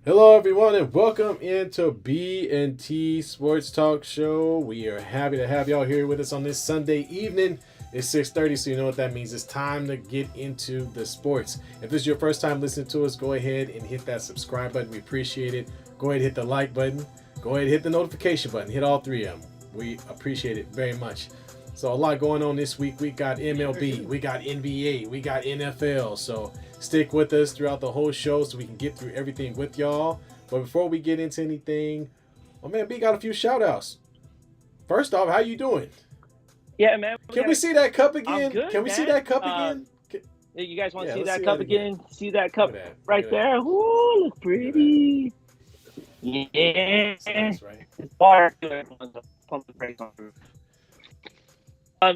Hello, everyone, and welcome into B&T Sports Talk Show. We are happy to have y'all here with us on this Sunday evening. It's 6:30, so you know what that means. It's time to get into the sports. If this is your first time listening to us, go ahead and hit that subscribe button. We appreciate it. Go ahead and hit the like button. Go ahead and hit the notification button. Hit all three of them. We appreciate it very much. So a lot going on this week. We got MLB, we got NBA, we got NFL. So stick with us throughout the whole show so we can get through everything with y'all. But before we get into anything, oh man, B got a few shout outs. First off, how you doing? Yeah, man. Can we see that cup again? I'm good, Can we man. see that cup again? You guys want to Yeah, see let's that cup again? See that cup Look at that. right Look at there? Ooh, look pretty. Yeah. That's nice, right? It's water. Everyone's pumping brakes on.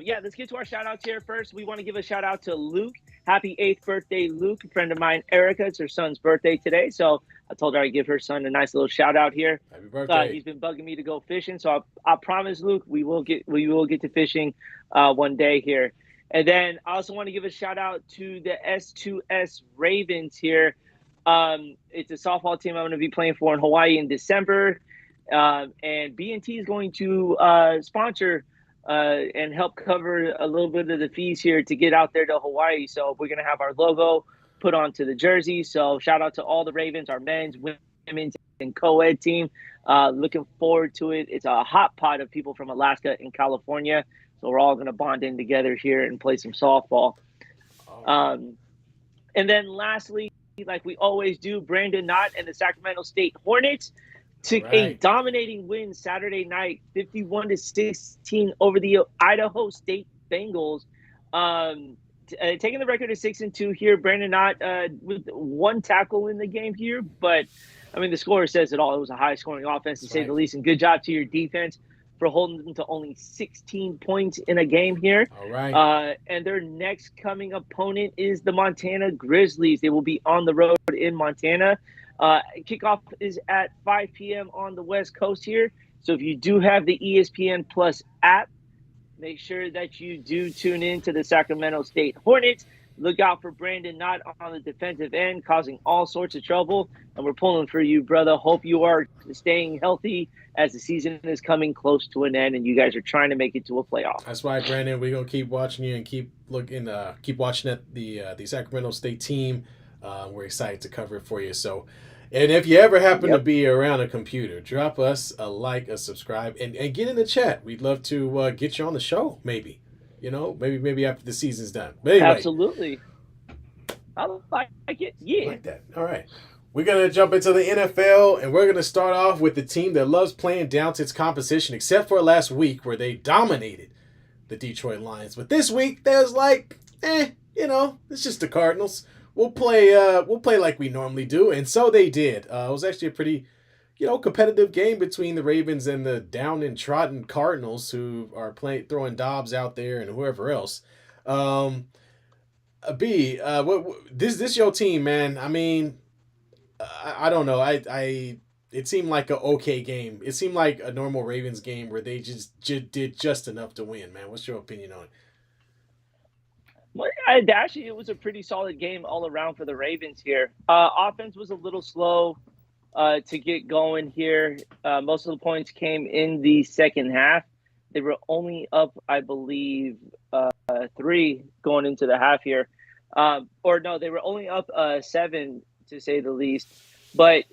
Yeah, let's get to our shout outs here first. We want to give a shout out to Luke. Happy 8th birthday, Luke. A friend of mine, Erica. It's her son's birthday today. So I told her I'd give her son a nice little shout out here. Happy birthday. He's been bugging me to go fishing. So I promise, Luke, we will get to fishing one day here. And then I also want to give a shout out to the S2S Ravens here. It's a softball team I'm going to be playing for in Hawaii in December. And B&T is going to sponsor and help cover a little bit of the fees here to get out there to Hawaii. So we're going to have our logo put onto the jersey. So shout out to all the Ravens, our men's, women's, and co-ed team. Looking forward to it. It's a hot pot of people from Alaska and California. So we're all going to bond in together here and play some softball. And then lastly, like we always do, Brandon Knott and the Sacramento State Hornets took a dominating win Saturday night, 51-16 over the Idaho State Bengals. Taking the record to 6-2 here. Brandon Knott with one tackle in the game here, but I mean the score says it all. It was a high-scoring offense to say the least, and good job to your defense for holding them to only 16 points in a game here. All right. And their next coming opponent is the Montana Grizzlies. They will be on the road in Montana. Kickoff is at 5 p.m. on the West Coast here. So if you do have the ESPN Plus app, make sure that you do tune in to the Sacramento State Hornets. Look out for Brandon Knott on the defensive end, causing all sorts of trouble. And we're pulling for you, brother. Hope you are staying healthy as the season is coming close to an end and you guys are trying to make it to a playoff. That's right, Brandon. We're gonna keep watching you and keep watching at the Sacramento State team. We're excited to cover it for you. So, and if you ever happen to be around a computer, drop us a like, a subscribe, and get in the chat. We'd love to get you on the show. Maybe, maybe after the season's done. But anyway, absolutely. I like it. Yeah, like that. All right. We're going to jump into the NFL, and we're going to start off with the team that loves playing down to its competition, except for last week where they dominated the Detroit Lions. But this week, there's it's just the Cardinals. We'll play like we normally do, and so they did. It was actually a pretty, competitive game between the Ravens and the down and trodden Cardinals, who are throwing Dobbs out there and whoever else. This your team, man? I mean, I don't know. It seemed like an okay game. It seemed like a normal Ravens game where they just did just enough to win, man. What's your opinion on it? Well, actually, it was a pretty solid game all around for the Ravens here. Offense was a little slow to get going here. Most of the points came in the second half. They were only up, I believe, 3 going into the half here. They were only up 7 to say the least. But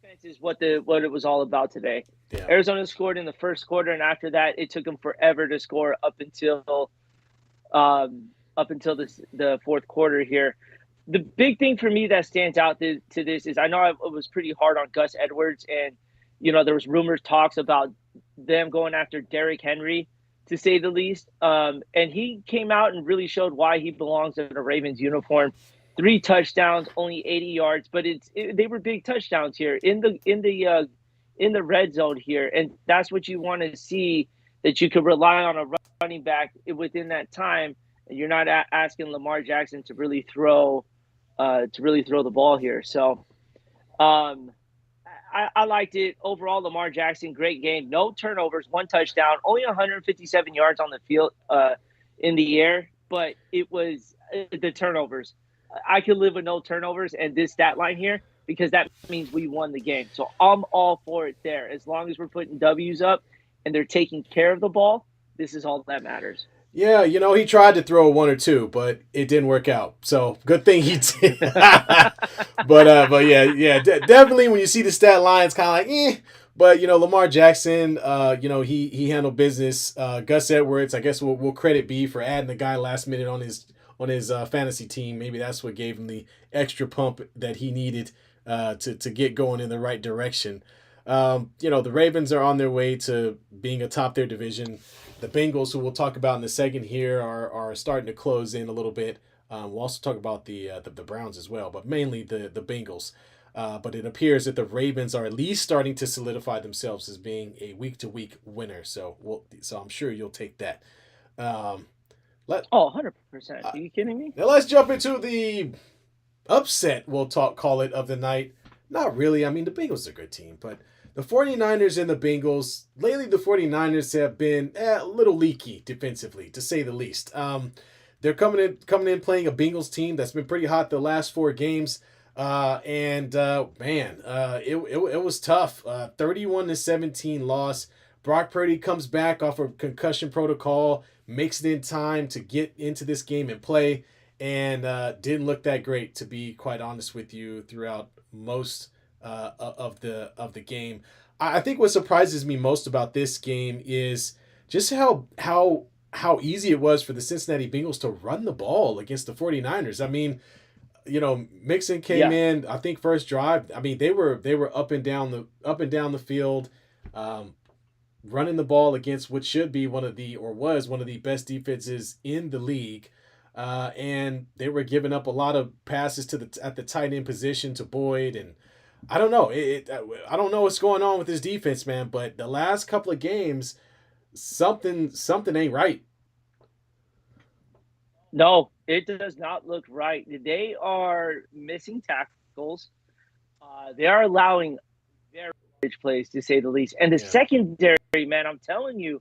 defense is what it was all about today. Yeah. Arizona scored in the first quarter, and after that, it took them forever to score up until the fourth quarter here. The big thing for me that stands out to this is I know I was pretty hard on Gus Edwards, and there was talks about them going after Derrick Henry, to say the least. And he came out and really showed why he belongs in a Ravens uniform. 3 touchdowns, only 80 yards, but they were big touchdowns here in the red zone here, and that's what you want to see, that you could rely on a running back within that time, and you're not asking Lamar Jackson to really throw the ball here. So, I liked it overall. Lamar Jackson, great game, no turnovers, 1 touchdown, only 157 yards on the field in the air, but it was the turnovers. I could live with no turnovers, and this stat line here, because that means we won the game. So I'm all for it there. As long as we're putting W's up and they're taking care of the ball, this is all that matters. Yeah, he tried to throw one or two, but it didn't work out. So good thing he did. But yeah, definitely when you see the stat line, it's kind of like, eh. But Lamar Jackson, he handled business. Gus Edwards, I guess we'll credit B for adding the guy last minute on his fantasy team. Maybe that's what gave him the extra pump that he needed to get going in the right direction. The Ravens are on their way to being atop their division. The Bengals, who we'll talk about in a second here, are starting to close in a little bit. We'll also talk about the Browns as well, but mainly the Bengals. But it appears that the Ravens are at least starting to solidify themselves as being a week-to-week winner. So I'm sure you'll take that. Um, 100%. Are you kidding me? Now let's jump into the upset, call it, of the night. Not really. I mean, the Bengals are a good team, but the 49ers and the Bengals, lately the 49ers have been a little leaky defensively, to say the least. They're coming in playing a Bengals team that's been pretty hot the last 4 games. It was tough. 31-17 loss. Brock Purdy comes back off of concussion protocol, makes it in time to get into this game and play, and didn't look that great, to be quite honest with you, throughout most of the game. I think what surprises me most about this game is just how easy it was for the Cincinnati Bengals to run the ball against the 49ers. I mean, Mixon came in, I think first drive. I mean, they were up and down the field, running the ball against what should be was one of the best defenses in the league. And they were giving up a lot of passes at the tight end position to Boyd, and I don't know. I don't know what's going on with this defense, man. But the last couple of games, something ain't right. No, it does not look right. They are missing tackles. They are allowing very rich plays, to say the least. And the secondary, man, I'm telling you,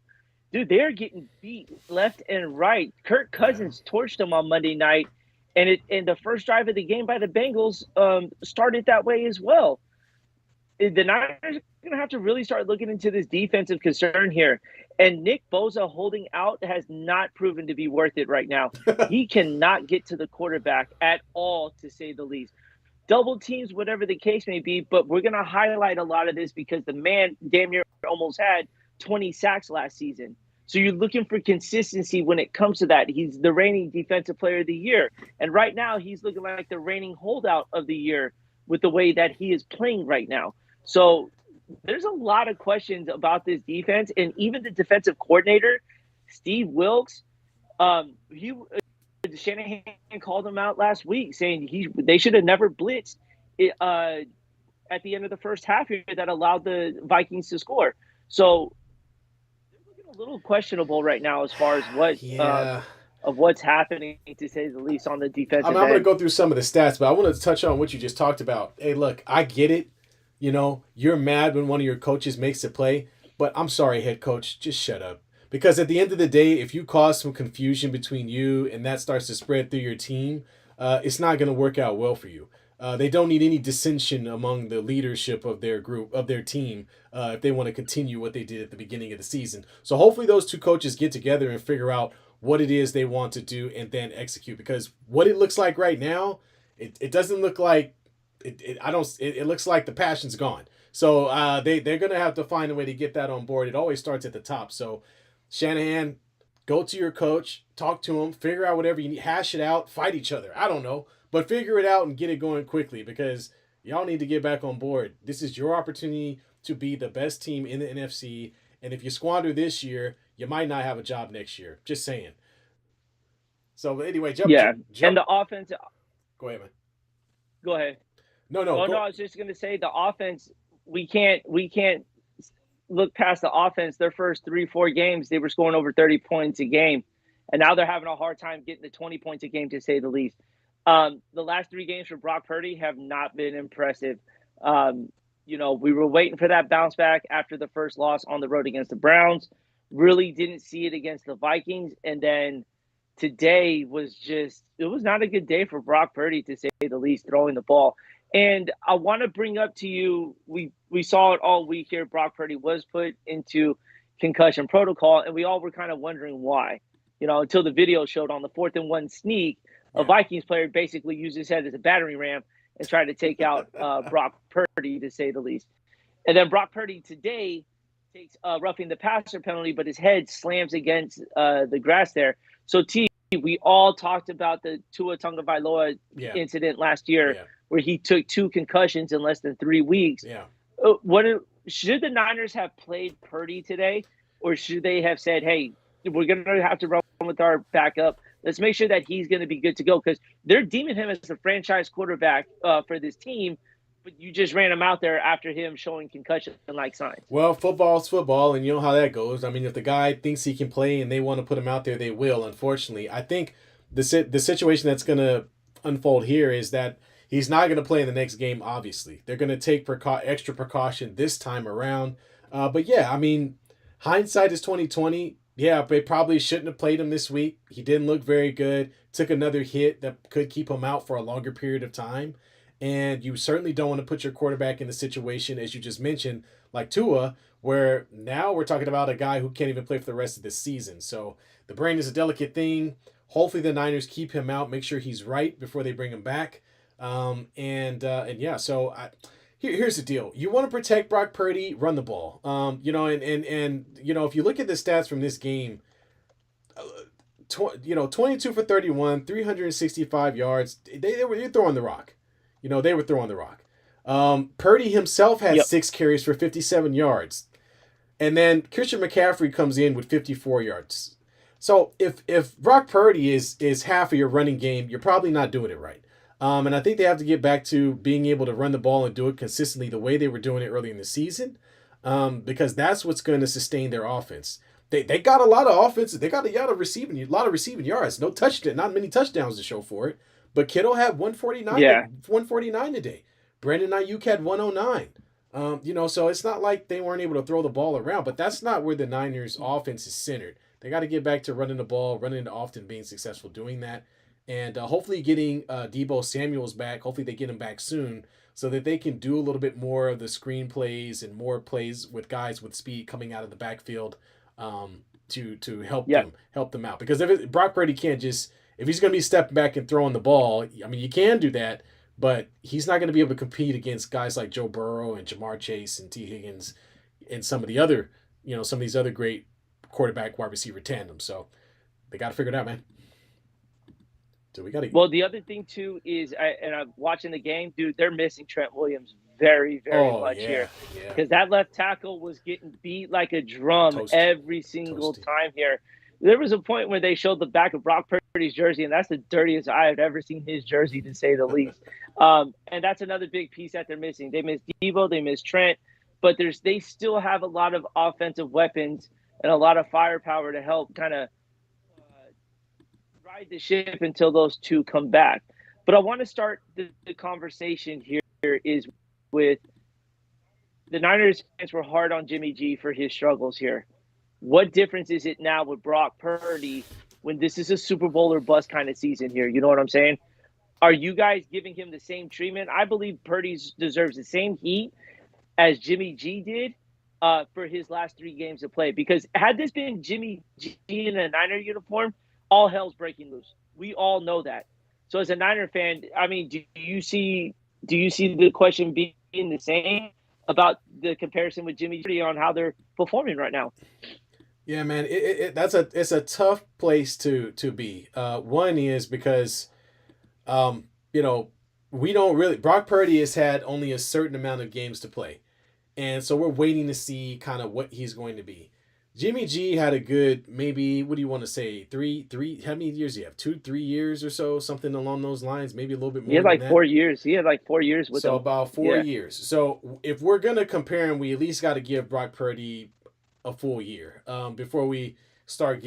dude, they're getting beat left and right. Kirk Cousins torched them on Monday night, and the first drive of the game by the Bengals started that way as well. The Niners are going to have to really start looking into this defensive concern here. And Nick Bosa holding out has not proven to be worth it right now. He cannot get to the quarterback at all, to say the least. Double teams, whatever the case may be, but we're going to highlight a lot of this because the man damn near almost had 20 sacks last season. So you're looking for consistency when it comes to that. He's the reigning defensive player of the year. And right now he's looking like the reigning holdout of the year with the way that he is playing right now. So there's a lot of questions about this defense, and even the defensive coordinator, Steve Wilks, Shanahan called him out last week, saying they should have never blitzed at the end of the first half here that allowed the Vikings to score. So they're looking a little questionable right now as far as what's happening, to say the least, on the defensive end. I'm going to go through some of the stats, but I want to touch on what you just talked about. Hey, look, I get it. You're mad when one of your coaches makes a play, but I'm sorry, head coach, just shut up. Because at the end of the day, if you cause some confusion between you and that starts to spread through your team, it's not going to work out well for you. They don't need any dissension among the leadership of their group, of their team, if they want to continue what they did at the beginning of the season. So hopefully those two coaches get together and figure out what it is they want to do and then execute. Because what it looks like right now, it doesn't look like it looks like the passion's gone. So they're gonna have to find a way to get that on board. It always starts at the top. So Shanahan, go to your coach, talk to him, figure out whatever you need, hash it out, fight each other. I don't know, but figure it out and get it going quickly because y'all need to get back on board. This is your opportunity to be the best team in the NFC, and if you squander this year, you might not have a job next year. Just saying. So anyway, jump. And the offense. Go ahead, man. Go ahead. No. Oh, no, I was just going to say the offense, we can't look past the offense. Their first 3-4 games, they were scoring over 30 points a game. And now they're having a hard time getting to 20 points a game, to say the least. The last 3 games for Brock Purdy have not been impressive. We were waiting for that bounce back after the first loss on the road against the Browns. Really didn't see it against the Vikings. And then today it was not a good day for Brock Purdy, to say the least, throwing the ball. And I want to bring up to you, we saw it all week here. Brock Purdy was put into concussion protocol, and we all were kind of wondering why. Until the video showed on the 4th-and-1 sneak, a Yeah. Vikings player basically used his head as a battering ram and tried to take out Brock Purdy, to say the least. And then Brock Purdy today takes a roughing the passer penalty, but his head slams against the grass there. So, we all talked about the Tua Tagovailoa Yeah. incident last year, Yeah. where he took 2 concussions in less than 3 weeks. Yeah. Should the Niners have played Purdy today, or should they have said, "Hey, we're going to have to run with our backup. Let's make sure that he's going to be good to go," because they're deeming him as the franchise quarterback for this team, but you just ran him out there after him showing concussion-like signs. Well, football's football, and you know how that goes. I mean, if the guy thinks he can play and they want to put him out there, they will. Unfortunately, I think the situation that's going to unfold here is that he's not going to play in the next game. Obviously, they're going to take extra precaution this time around. But yeah, I mean, hindsight is 2020. Yeah, they probably shouldn't have played him this week. He didn't look very good. Took another hit that could keep him out for a longer period of time. And you certainly don't want to put your quarterback in the situation, as you just mentioned, like Tua, where now we're talking about a guy who can't even play for the rest of the season. So the brain is a delicate thing. Hopefully the Niners keep him out, make sure he's right before they bring him back. And yeah, so here's the deal. You want to protect Brock Purdy, run the ball. And if you look at the stats from this game, 22 for 31, 365 yards. They were throwing the rock. They were throwing the rock. Purdy himself had 6 carries for 57 yards. And then Christian McCaffrey comes in with 54 yards. So if Brock Purdy is half of your running game, you're probably not doing it right. And I think they have to get back to being able to run the ball and do it consistently the way they were doing it early in the season, because that's what's going to sustain their offense. They got a lot of offense. They got a lot of receiving yards. Not many touchdowns to show for it. But Kittle had 149 today. Brandon Ayuk had 109. So it's not like they weren't able to throw the ball around, but that's not where the Niners offense is centered. They got to get back to running the ball, running it often, being successful doing that. And hopefully getting Deebo Samuels back. Hopefully they get him back soon so that they can do a little bit more of the screen plays and more plays with guys with speed coming out of the backfield to help them out. Because Brock Purdy can't just, if he's going to be stepping back and throwing the ball, I mean, you can do that, but he's not going to be able to compete against guys like Joe Burrow and Jamar Chase and T. Higgins and some of these other great quarterback wide receiver tandems. So they got to figure it out, man. So we got to. Well, the other thing too is, I'm watching the game, dude. They're missing Trent Williams very, very much here, because that left tackle was getting beat like a drum every single time here. There was a point where they showed the back of Brock Purdy's jersey, and that's the dirtiest I have ever seen his jersey, to say the least. And that's another big piece that they're missing. They miss Deebo, they miss Trent, but they still have a lot of offensive weapons and a lot of firepower to help kind of ride the ship until those two come back. But I want to start the conversation here is with the Niners fans were hard on Jimmy G for his struggles here. What difference is it now with Brock Purdy when this is a Super Bowl or bust kind of season here? You know what I'm saying? Are you guys giving him the same treatment? I believe Purdy deserves the same heat as Jimmy G did for his last 3 games of play. Because had this been Jimmy G in a Niner uniform, all hell's breaking loose. We all know that. So as a Niner fan, I mean, do you see the question being the same about the comparison with Jimmy G on how they're performing right now? Yeah, man, it's a tough place to be. One is because, we don't really. Brock Purdy has had only a certain amount of games to play, and so we're waiting to see kind of what he's going to be. Jimmy G had a good, maybe, what do you want to say, three, how many years do you have? 2-3 years or so, something along those lines, maybe a little bit more. He had like 4 years. He had like 4 years with them. So about 4 years. So if we're going to compare him, we at least got to give Brock Purdy a full year before we start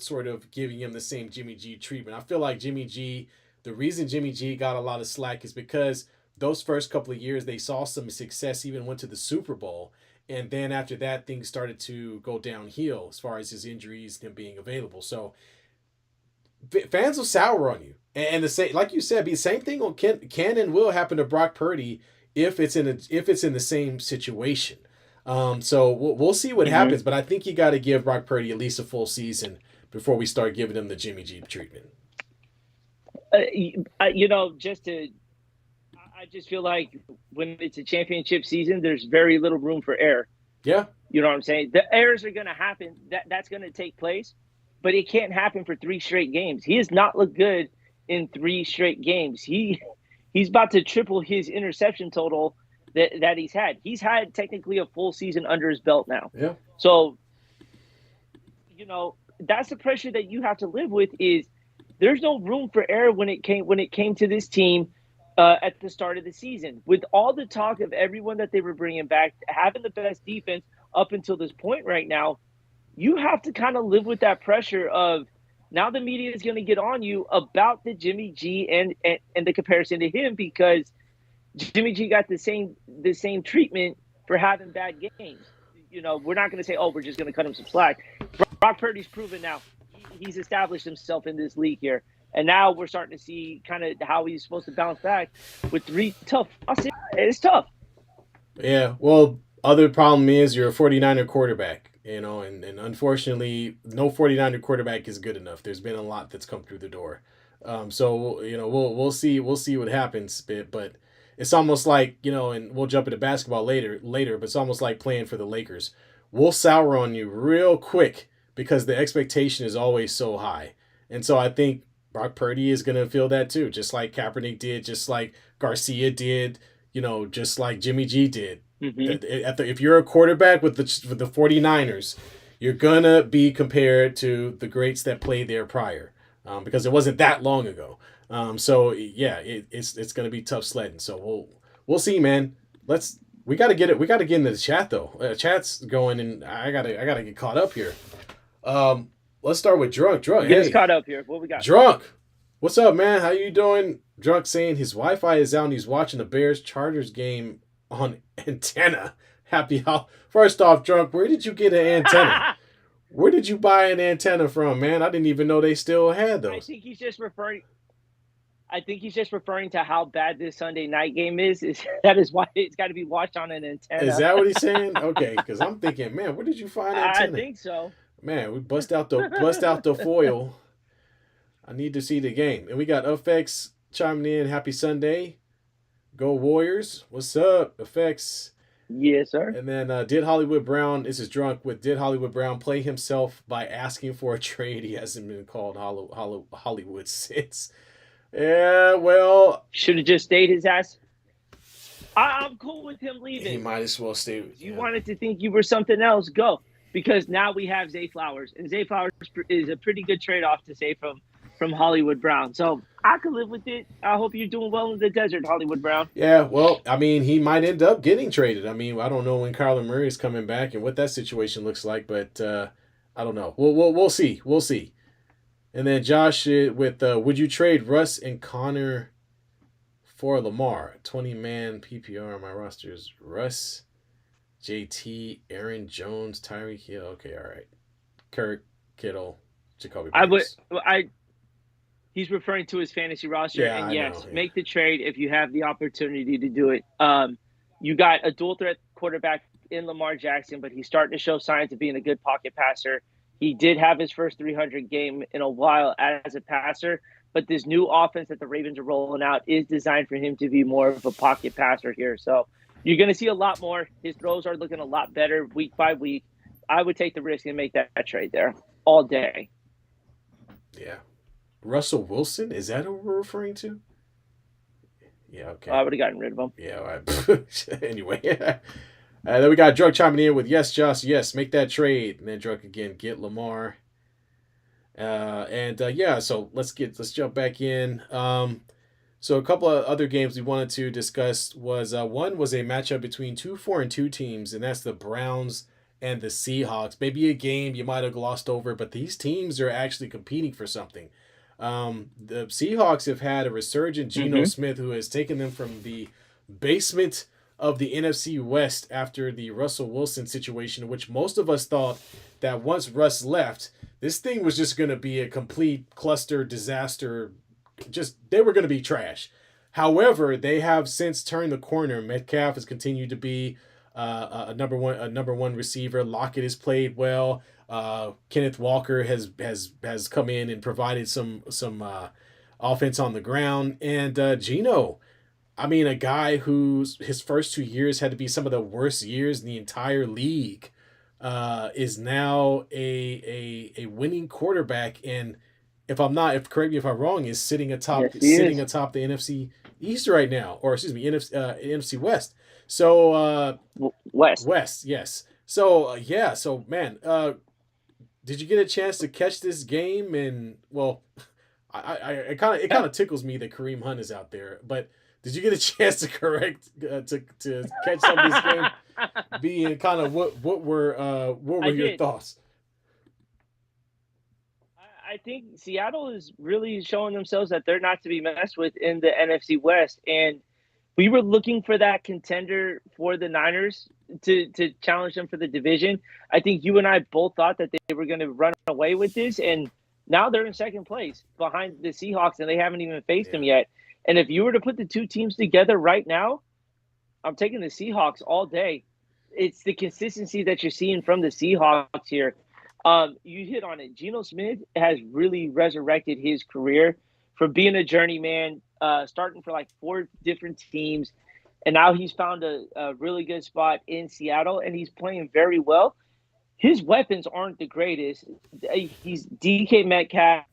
sort of giving him the same Jimmy G treatment. I feel like the reason Jimmy G got a lot of slack is because those first couple of years they saw some success, even went to the Super Bowl. And then after that, things started to go downhill as far as his injuries and him being available. So fans will sour on you. And the same, like you said, the same thing can and will happen to Brock Purdy if it's in the same situation. So we'll see what Mm-hmm. happens, but I think you got to give Brock Purdy at least a full season before we start giving him the Jimmy G treatment. Just to, I just feel like when it's a championship season, there's very little room for error. Yeah. You know what I'm saying? The errors are going to happen. That's going to take place, but it can't happen for 3 straight games. He has not looked good in 3 straight games. He's about to triple his interception total that he's had. He's had technically a full season under his belt now. Yeah. So, that's the pressure that you have to live with. Is there's no room for error when it came to this team at the start of the season. With all the talk of everyone that they were bringing back, having the best defense up until this point right now, you have to kind of live with that pressure of now the media is going to get on you about the Jimmy G and the comparison to him, because Jimmy G got the same treatment for having bad games. We're not going to say, oh, we're just going to cut him some slack. Brock Purdy's proven now. He's established himself in this league here. And now we're starting to see kind of how he's supposed to bounce back with 3 tough losses. It's tough. Yeah. Well, other problem is you're a 49er quarterback, and unfortunately, no 49er quarterback is good enough. There's been a lot that's come through the door. So we'll see what happens, but it's almost like, and we'll jump into basketball later, but it's almost like playing for the Lakers. We'll sour on you real quick because the expectation is always so high. And so I think Brock Purdy is going to feel that too, just like Kaepernick did, just like Garcia did, just like Jimmy G did. Mm-hmm. If you're a quarterback with the 49ers, you're going to be compared to the greats that played there prior, because it wasn't that long ago. So yeah, it's going to be tough sledding. So we'll see, man. We got to get it. We got to get into the chat though. Chat's going, and I gotta get caught up here. Let's start with Drunk. Get us caught up here. What we got? Drunk. What's up, man? How you doing? Drunk saying his Wi-Fi is out and he's watching the Bears-Chargers game on antenna. Happy how? First off, Drunk, where did you get an antenna? Where did you buy an antenna from, man? I didn't even know they still had those. I think he's just referring to how bad this Sunday night game is. That is why it's got to be watched on an antenna. Is that what he's saying? Okay, because I'm thinking, man, where did you find an antenna? I think so. Man, we bust out the foil. I need to see the game. And we got Effects chiming in. Happy Sunday. Go Warriors. What's up, Effects? Yes, sir. And then did Hollywood Brown, this is Drunk, did Hollywood Brown play himself by asking for a trade? He hasn't been called Hollywood since. Yeah, well. Should have just stayed his ass. I'm cool with him leaving. He might as well stay. You wanted to think you were something else, go. Because now we have Zay Flowers. And Zay Flowers is a pretty good trade-off to say from Hollywood Brown. So I could live with it. I hope you're doing well in the desert, Hollywood Brown. Yeah, well, I mean, he might end up getting traded. I mean, I don't know when Kyler Murray is coming back and what that situation looks like, but I don't know. We'll see. We'll see. And then Josh with, would you trade Russ and Connor for Lamar? 20-man PPR on my roster is Russ, JT, Aaron Jones, Tyreek Hill. Okay, all right. Kirk, Kittle, Jacoby Brooks. He's referring to his fantasy roster, Yeah, and yes, I know, yeah. Make the trade if you have the opportunity to do it. You got a dual threat quarterback in Lamar Jackson, but he's starting to show signs of being a good pocket passer. He did have his first 300 game in a while as a passer, but this new offense that the Ravens are rolling out is designed for him to be more of a pocket passer here. So you're going to see a lot more. His throws are looking a lot better week by week. I would take the risk and make that trade there all day. Yeah. Russell Wilson? Is that who we're referring to? Yeah, okay. I would have gotten rid of him. Yeah, anyway. Then we got Drug chiming in with, yes, Josh, yes, make that trade. And then Drug again, get Lamar. So let's jump back in. So a couple of other games we wanted to discuss was, one was a matchup between 2-4-2 teams, and that's the Browns and the Seahawks. Maybe a game you might have glossed over, but these teams are actually competing for something. The Seahawks have had a resurgent Geno Smith, who has taken them from the basement of the NFC West after the Russell Wilson situation, which most of us thought that once Russ left, this thing was just going to be a complete cluster disaster. Just they were going to be trash. However, they have since turned the corner. Metcalf has continued to be a number one receiver. Lockett has played well. Kenneth Walker has come in and provided some offense on the ground, and Geno. I mean, a guy whose his first 2 years had to be some of the worst years in the entire league, is now a winning quarterback, and if correct me if I'm wrong, is Yes, he is. atop the NFC East right now, or excuse me, NFC West. So West. West, yes. So yeah, so man, did you get a chance to catch this game? And well, it kind of tickles me that Kareem Hunt is out there, but did you get a chance to to catch some of this game? Being kind of what were I your did. thoughts? I think Seattle is really showing themselves that they're not to be messed with in the NFC West, and we were looking for that contender for the Niners to challenge them for the division. I think you and I both thought that they were going to run away with this, and now they're in second place behind the Seahawks, and they haven't even faced them Yeah, yet. And if you were to put the two teams together right now, I'm taking the Seahawks all day. It's the consistency that you're seeing from the Seahawks here. You hit on it. Geno Smith has really resurrected his career from being a journeyman, starting for like four different teams, and now he's found a really good spot in Seattle, and he's playing very well. His weapons aren't the greatest. He's DK Metcalf,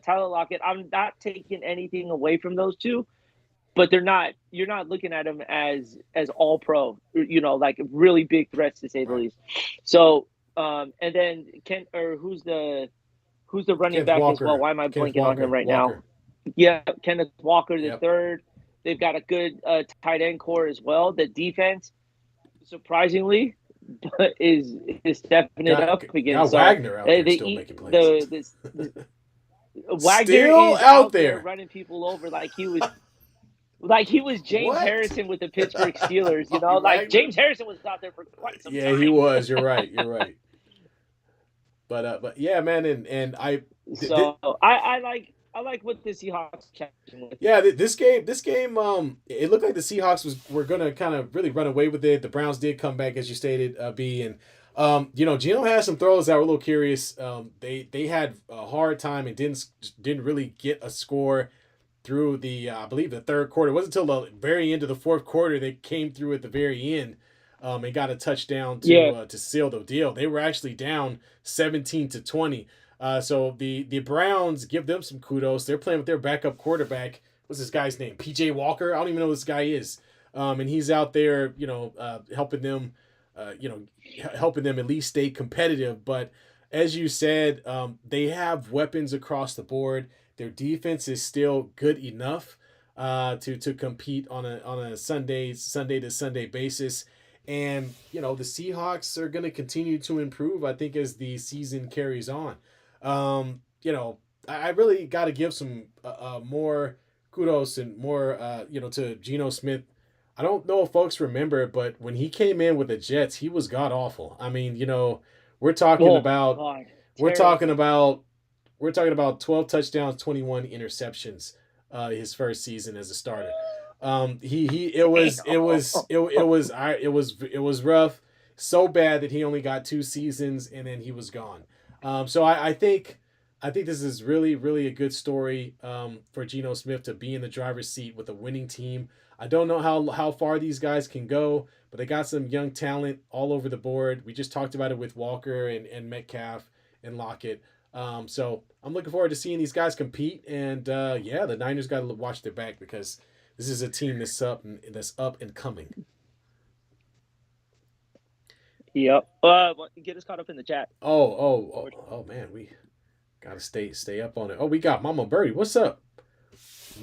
Tyler Lockett. I'm not taking anything away from those two, but they're not. You're not looking at them as all pro. Like really big threats to say the right. least. So, and then who's the running back as well? Why am I Kenneth blanking on him Walker, right now? Walker. Yeah, Kenneth Walker the Yep. third. They've got a good tight end core as well. The defense, surprisingly, is stepping it Got up again. got So Wagner out there still the making plays. the this Wagner Still is out out there there. running people over like he was James What? Harrison with the Pittsburgh Steelers. Bobby Like Wagner? James Harrison was out there for quite some Yeah, he time. was. You're right. You're right. But yeah, man, and So I like what the Seahawks catching with. yeah, this game, it looked like the Seahawks were gonna kind of really run away with it. The Browns did come back, as you stated, B, and Geno had some throws that were a little curious. They had a hard time and didn't really get a score through the I believe the third quarter. It wasn't until the very end of the fourth quarter they came through at the very end, and got a touchdown Yeah, to seal the deal. They were actually down 17-20. So the Browns, give them some kudos. They're playing with their backup quarterback. What's this guy's name? PJ Walker. I don't even know who this guy is. And he's out there, helping them, helping them at least stay competitive. But as you said, they have weapons across the board. Their defense is still good enough to compete on a Sunday to Sunday basis. And the Seahawks are going to continue to improve, I think, as the season carries on. I really got to give some more kudos and more, to Geno Smith. I don't know if folks remember, but when he came in with the Jets, he was god awful. I mean, we're talking oh about God, we're talking terrible. about we're talking about 12 touchdowns, 21 interceptions, his first season as a starter. He it was rough, so bad that he only got 2 seasons and then he was gone. So I think this is really really a good story, for Geno Smith to be in the driver's seat with a winning team. I don't know how far these guys can go, but they got some young talent all over the board. We just talked about it with Walker and Metcalf and Lockett. So I'm looking forward to seeing these guys compete. And yeah, the Niners got to watch their back because this is a team that's up and coming. Yep. Get us caught up in the chat. Oh, man, we gotta stay up on it. Oh, we got Mama Birdie. What's up,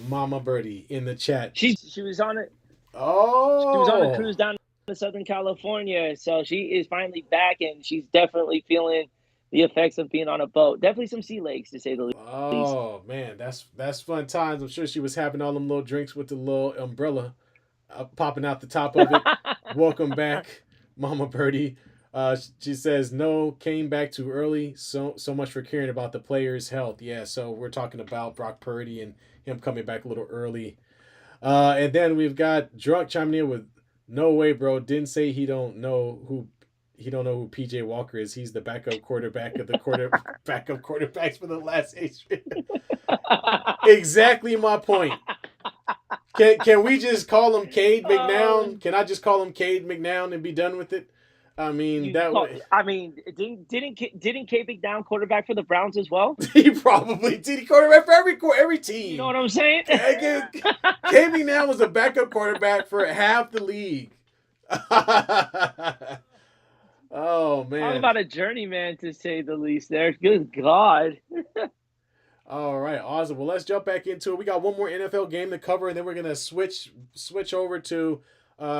Mama Birdie in the chat? She was on it. She was on a Oh, cruise down to Southern California, so she is finally back, and she's definitely feeling the effects of being on a boat. Definitely some sea legs, to say the least. oh man, that's fun times. I'm sure she was having all them little drinks with the little umbrella popping out the top of it. Welcome back, Mama Birdie. She says no, came back too early. So much for caring about the players' health. Yeah, so we're talking about Brock Purdy and him coming back a little early. And then we've got Drunk chiming in with no way, bro. Didn't say he don't know who PJ Walker is. He's the backup quarterback of the backup quarterbacks for the last 8 years. Exactly my point. Can we just call him Cade McNown? Can I just call him Cade McNown and be done with it? I mean that way. I mean, didn't K Big down quarterback for the Browns as well? He probably did. He quarterback for every You know team. what I'm saying? Cade McNown was a backup quarterback for half the league. Oh man! Talk about a journeyman, to say the least. There, good God. All right, awesome. Well, let's jump back into it. We got one more NFL game to cover, and then we're gonna switch over to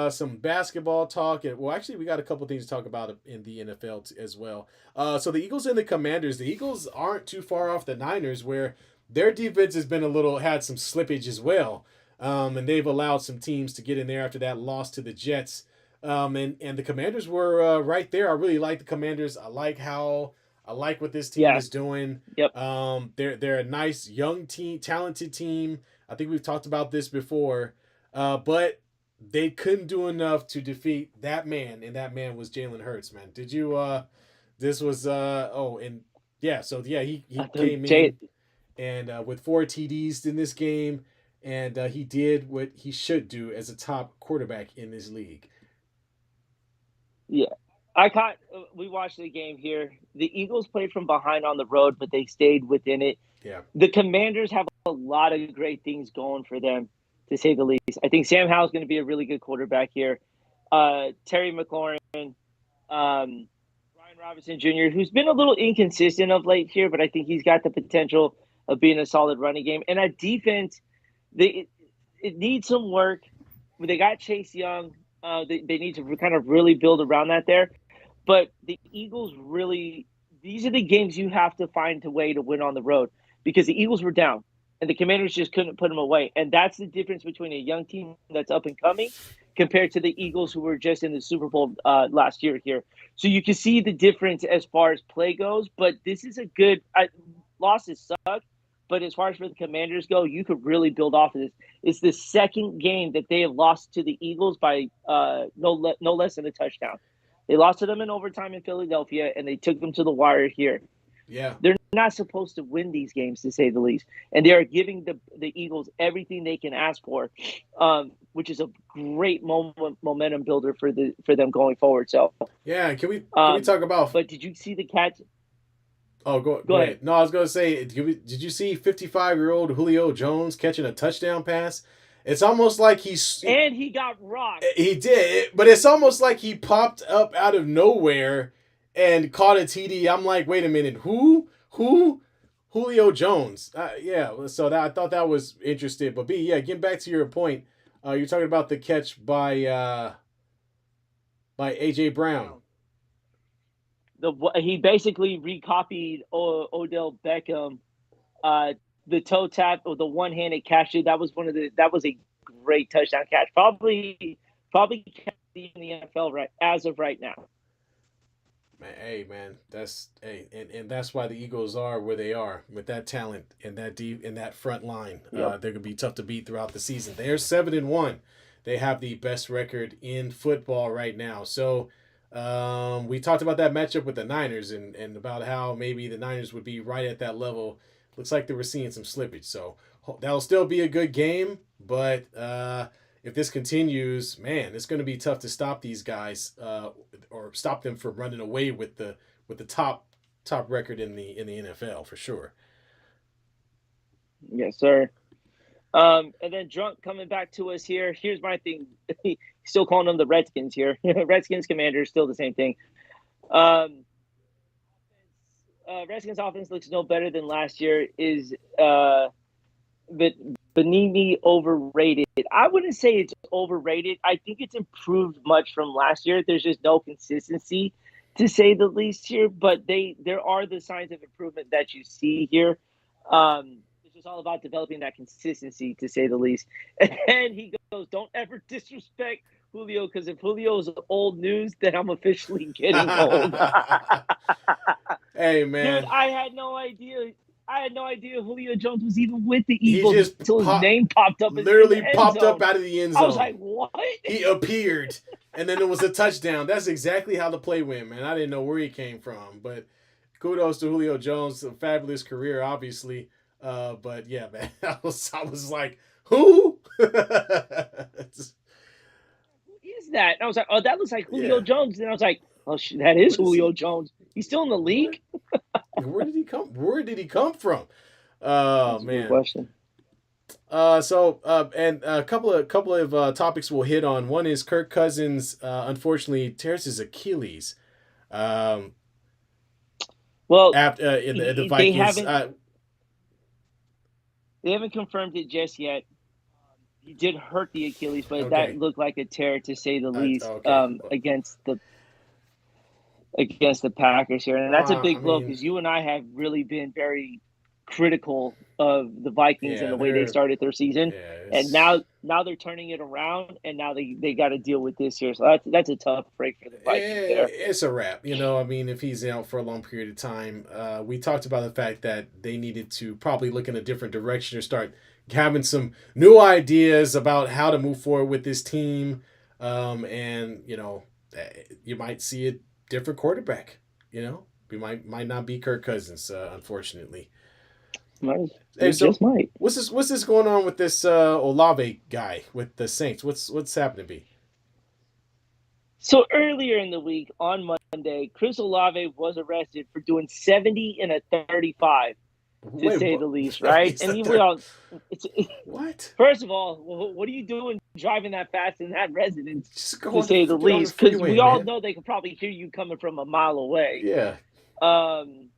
some basketball talk. And well, actually, we got a couple things to talk about in the NFL as well. So the Eagles and the Commanders. The Eagles aren't too far off the Niners, where their defense has been had some slippage as well, and they've allowed some teams to get in there after that loss to the Jets. And the Commanders were right there. I really like the Commanders. I like what this team is doing. Yep. They're a nice young team, talented team. I think we've talked about this before, but they couldn't do enough to defeat that man, and that man was Jalen Hurts. Man, did you? This was he came in and with 4 TDs in this game, and he did what he should do as a top quarterback in this league. Yeah. We watched the game here. The Eagles played from behind on the road, but they stayed within it. Yeah. The Commanders have a lot of great things going for them, to say the least. I think Sam Howell's going to be a really good quarterback here. Terry McLaurin, Brian Robinson Jr., who's been a little inconsistent of late here, but I think he's got the potential of being a solid running game. And at defense, it needs some work. They got Chase Young. They need to kind of really build around that there. But the Eagles these are the games you have to find a way to win on the road, because the Eagles were down and the Commanders just couldn't put them away. And that's the difference between a young team that's up and coming compared to the Eagles, who were just in the Super Bowl last year here. So you can see the difference as far as play goes. But this is a good losses suck. But as far as for the Commanders go, you could really build off of this. It's the second game that they have lost to the Eagles by no less than a touchdown. They lost to them in overtime in Philadelphia, and they took them to the wire here. Yeah. They're not supposed to win these games, to say the least. And they are giving the Eagles everything they can ask for, which is a great momentum builder for them going forward. So yeah, can we talk about? But did you see the catch? Oh, go ahead. No, I was going to say, did you see 55-year-old Julio Jones catching a touchdown pass? It's almost like he got rocked. He did, but it's almost like he popped up out of nowhere and caught a TD. I'm like, wait a minute, who? Julio Jones. Yeah, so I thought that was interesting. But getting back to your point, you're talking about the catch by AJ Brown. He basically recopied Odell Beckham, the toe tap or the one-handed catch. That was a great touchdown catch. Probably in the NFL as of right now. Man, that's and that's why the Eagles are where they are with that talent and that deep in that front line. Yep. They're gonna be tough to beat throughout the season. They're 7-1. They have the best record in football right now. So we talked about that matchup with the Niners and about how maybe the Niners would be right at that level. Looks like they were seeing some slippage. So that'll still be a good game, but if this continues, man, it's going to be tough to stop these guys or stop them from running away with the top record in the NFL for sure. Yes, sir. And then Drunk coming back to us here. Here's my thing. Still calling them the Redskins here. Redskins Commanders, still the same thing. Redskins offense looks no better than last year. Is Benini overrated? I wouldn't say it's overrated. I think it's improved much from last year. There's just no consistency, to say the least here. But there are the signs of improvement that you see here. It's just all about developing that consistency, to say the least. And then he goes, "Don't ever disrespect Julio, because if Julio is old news, then I'm officially getting old. Hey Dude, man, I had no idea. I had no idea Julio Jones was even with the he Eagles just until his name popped up in literally the end popped up zone. out of the end I was zone. like, what? He appeared, and then it was a touchdown. That's exactly how the play went, man. I didn't know where he came from, but kudos to Julio Jones, a fabulous career, obviously. But yeah, man, I was like, who? Who is that? And I was like, oh, that looks like Julio Yeah. Jones. And I was like, oh, that is What is Julio he? Jones. He's still in the What? league? Where did he come? Where did he come from? Oh That's a good man. question. And a couple of topics we'll hit on. One is Kirk Cousins, unfortunately tears his Achilles. Um, Well, after in the they Vikings. haven't confirmed it just yet. He did hurt the Achilles, but that Okay. looked like a tear to say the least Okay. against the Packers here, and that's a I big blow mean, because you and I have really been very critical of the Vikings and yeah, the way they started their season, yeah, and now they're turning it around, and now they got to deal with this here. So that's a tough break for the Vikings there. it's a wrap. I mean, if he's out for a long period of time, we talked about the fact that they needed to probably look in a different direction or start having some new ideas about how to move forward with this team. And you might see a different quarterback. We might not be Kirk Cousins, unfortunately. Hey, Just so might. what's this going on with this Olave guy with the Saints? What's happening? Be So earlier in the week on Monday, Chris Olave was arrested for doing 70 and a 35, to wait, say what? the least, right? He's And a we third. all, it's What? first of all, what are you doing driving that fast in that residence, Just to say the get on the least? Because freeway, we all man. know they could probably hear you coming from a mile away. Yeah. Um,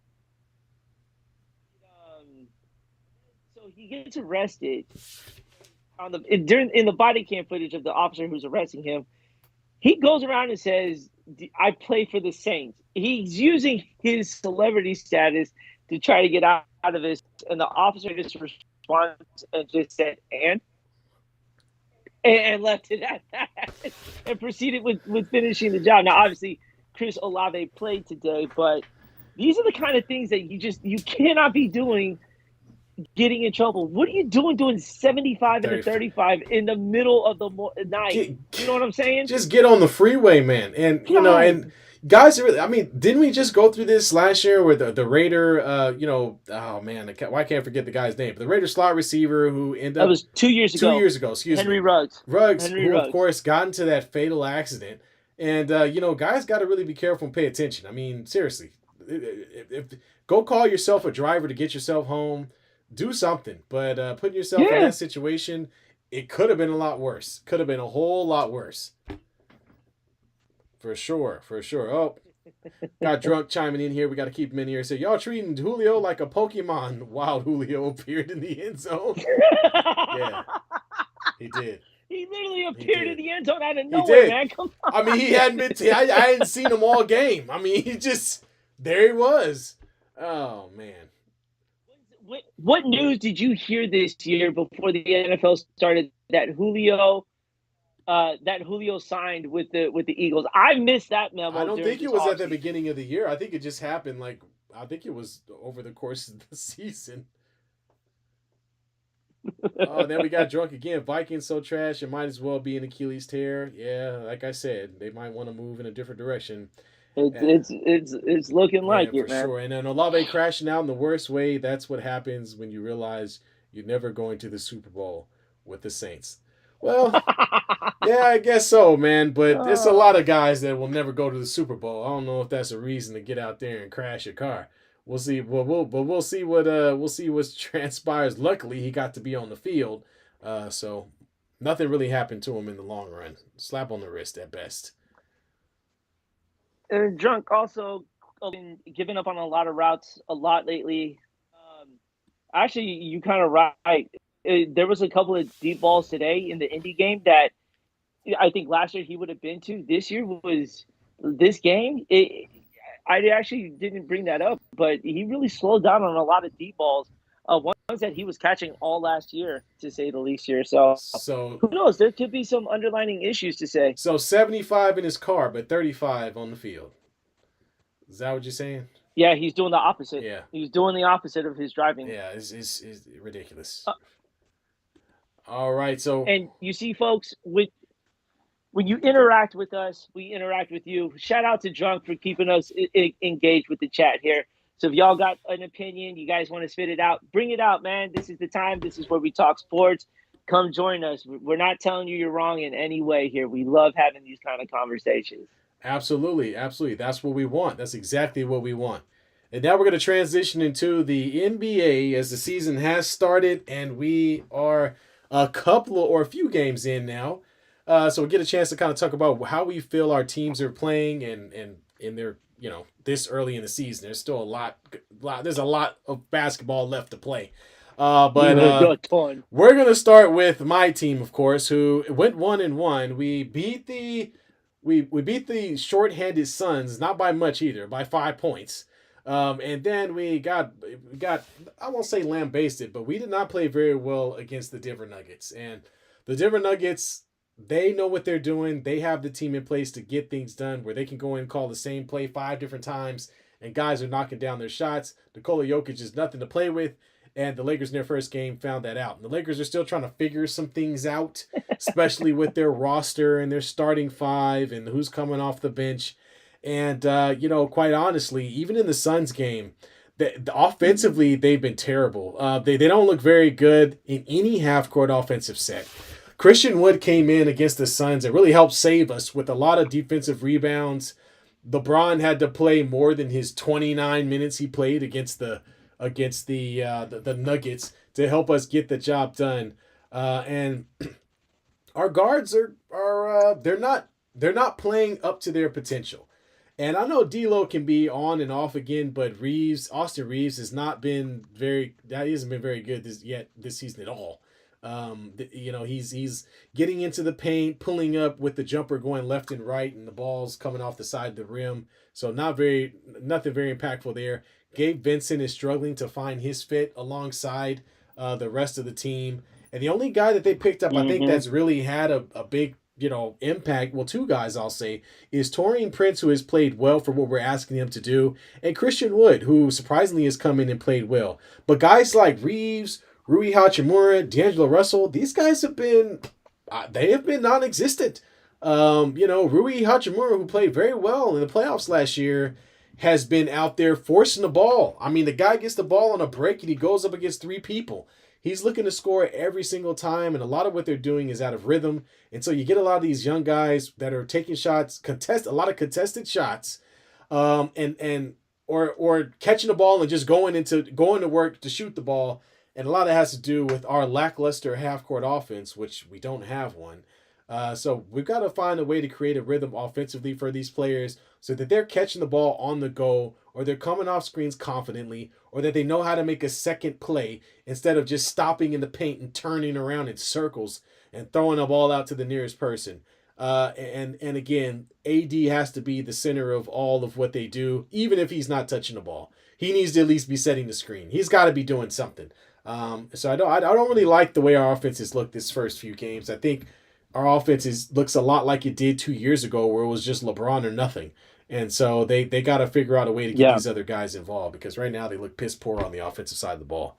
so he gets arrested in the body cam footage of the officer who's arresting him. He goes around and says, "I play for the Saints." He's using his celebrity status to try to get out of this, and the officer just responds and just said, and left it at that, and proceeded with finishing the job. Now, obviously, Chris Olave played today, but these are the kind of things that you cannot be doing, getting in trouble. What are you doing 75 and a 35 in the middle of the night? Get, You know what I'm saying? just get on the freeway, man. And God. and guys are really. I mean, didn't we just go through this last year with the Raider? Oh man, why can't I forget the guy's name? The Raider slot receiver who ended That up was 2 years ago. 2 years ago. Excuse Henry me, Ruggs. Ruggs, Henry who of Ruggs. course got into that fatal accident. And guys got to really be careful and pay attention. I mean, seriously, go call yourself a driver to get yourself home. Do something, but putting yourself in Yeah. that situation, it could have been a lot worse. Could have been a whole lot worse. For sure, for sure. Oh, got drunk chiming in here. We got to keep him in here. So y'all treating Julio like a Pokemon. Wild Julio appeared in the end zone. Yeah, he did. He literally appeared in the end zone out of He nowhere, did. man. Come on. I mean, he hadn't been. I hadn't seen him all game. I mean, he just there he was. Oh man. What news did you hear this year before the NFL started that Julio signed with the Eagles? I missed that memo. I don't during think it this was at the offseason. beginning of the year. I think it just happened I think it was over the course of the season. Oh, then we got drunk again. Vikings so trash, it might as well be an Achilles tear. Yeah, like I said, they might want to move in a different direction. It's looking like Yeah, it, for man. sure. And then Olave crashing out in the worst way. That's what happens when you realize you're never going to the Super Bowl with the Saints. Well, yeah, I guess so, man. But there's a lot of guys that will never go to the Super Bowl. I don't know if that's a reason to get out there and crash your car. We'll see. We'll see what transpires. Luckily, he got to be on the field, so nothing really happened to him in the long run. Slap on the wrist at best. And drunk also been giving up on a lot of routes a lot lately. Actually, you kind of right. There was a couple of deep balls today in the Indy game that I think last year he would have been to. This year was this game. I actually didn't bring that up, but he really slowed down on a lot of deep balls. One that he was catching all last year, to say the least here. So So who knows? There could be some underlining issues to say. so 75 in his car, but 35 on the field. Is that what you're saying? Yeah, he's doing the opposite. Yeah. He's doing the opposite of his driving. Yeah, it's ridiculous. Uh, All right, so and you see, folks, when you interact with us, we interact with you. Shout out to Drunk for keeping us engaged with the chat here. So if y'all got an opinion, you guys want to spit it out, bring it out, man. This is the time. This is where we talk sports. Come join us. We're not telling you you're wrong in any way here. We love having these kind of conversations. absolutely, absolutely. That's what we want. That's exactly what we want. And now we're going to transition into the NBA as the season has started, and we are a couple or a few games in now. So we get a chance to kind of talk about how we feel our teams are playing, and in their this early in the season. There's still there's a lot of basketball left to play. But we're gonna start with my team, of course, who went 1-1. We beat the shorthanded Suns, not by much either, by 5 points. And then we got I won't say lambasted, but we did not play very well against the Denver Nuggets. And the Denver Nuggets, they know what they're doing. They have the team in place to get things done where they can go in and call the same play 5 different times, and guys are knocking down their shots. Nikola Jokic is nothing to play with. And the Lakers in their first game found that out. And the Lakers are still trying to figure some things out, especially with their roster and their starting five and who's coming off the bench. And, quite honestly, even in the Suns game, offensively, they've been terrible. They don't look very good in any half-court offensive set. Christian Wood came in against the Suns and really helped save us with a lot of defensive rebounds. LeBron had to play more than his 29 minutes he played against the Nuggets to help us get the job done. And our guards are they're not playing up to their potential. And I know D'Lo can be on and off again, but Austin Reeves has not been he hasn't been very good this season at all. He's getting into the paint, pulling up with the jumper going left and right, and the ball's coming off the side of the rim. So nothing very impactful there. Gabe Vincent is struggling to find his fit alongside the rest of the team. And the only guy that they picked up, I think that's really had a big, impact, well, two guys I'll say, is Taurean Prince, who has played well for what we're asking him to do, and Christian Wood, who surprisingly has come in and played well. But guys like Reeves, Rui Hachimura, D'Angelo Russell, these guys have been non-existent. Rui Hachimura, who played very well in the playoffs last year, has been out there forcing the ball. I mean, the guy gets the ball on a break and he goes up against three people. He's looking to score every single time, and a lot of what they're doing is out of rhythm. And so you get a lot of these young guys that are taking shots, a lot of contested shots, or catching the ball and just going to work to shoot the ball. And a lot of that has to do with our lackluster half-court offense, which we don't have one. So we've got to find a way to create a rhythm offensively for these players so that they're catching the ball on the go, or they're coming off screens confidently, or that they know how to make a second play instead of just stopping in the paint and turning around in circles and throwing the ball out to the nearest person. And again, AD has to be the center of all of what they do, even if he's not touching the ball. He needs to at least be setting the screen. He's got to be doing something. So I don't really like the way our offenses look this first few games. I think our offense looks a lot like it did 2 years ago, where it was just LeBron or nothing. And so they got to figure out a way to get these other guys involved, because right now they look piss poor on the offensive side of the ball.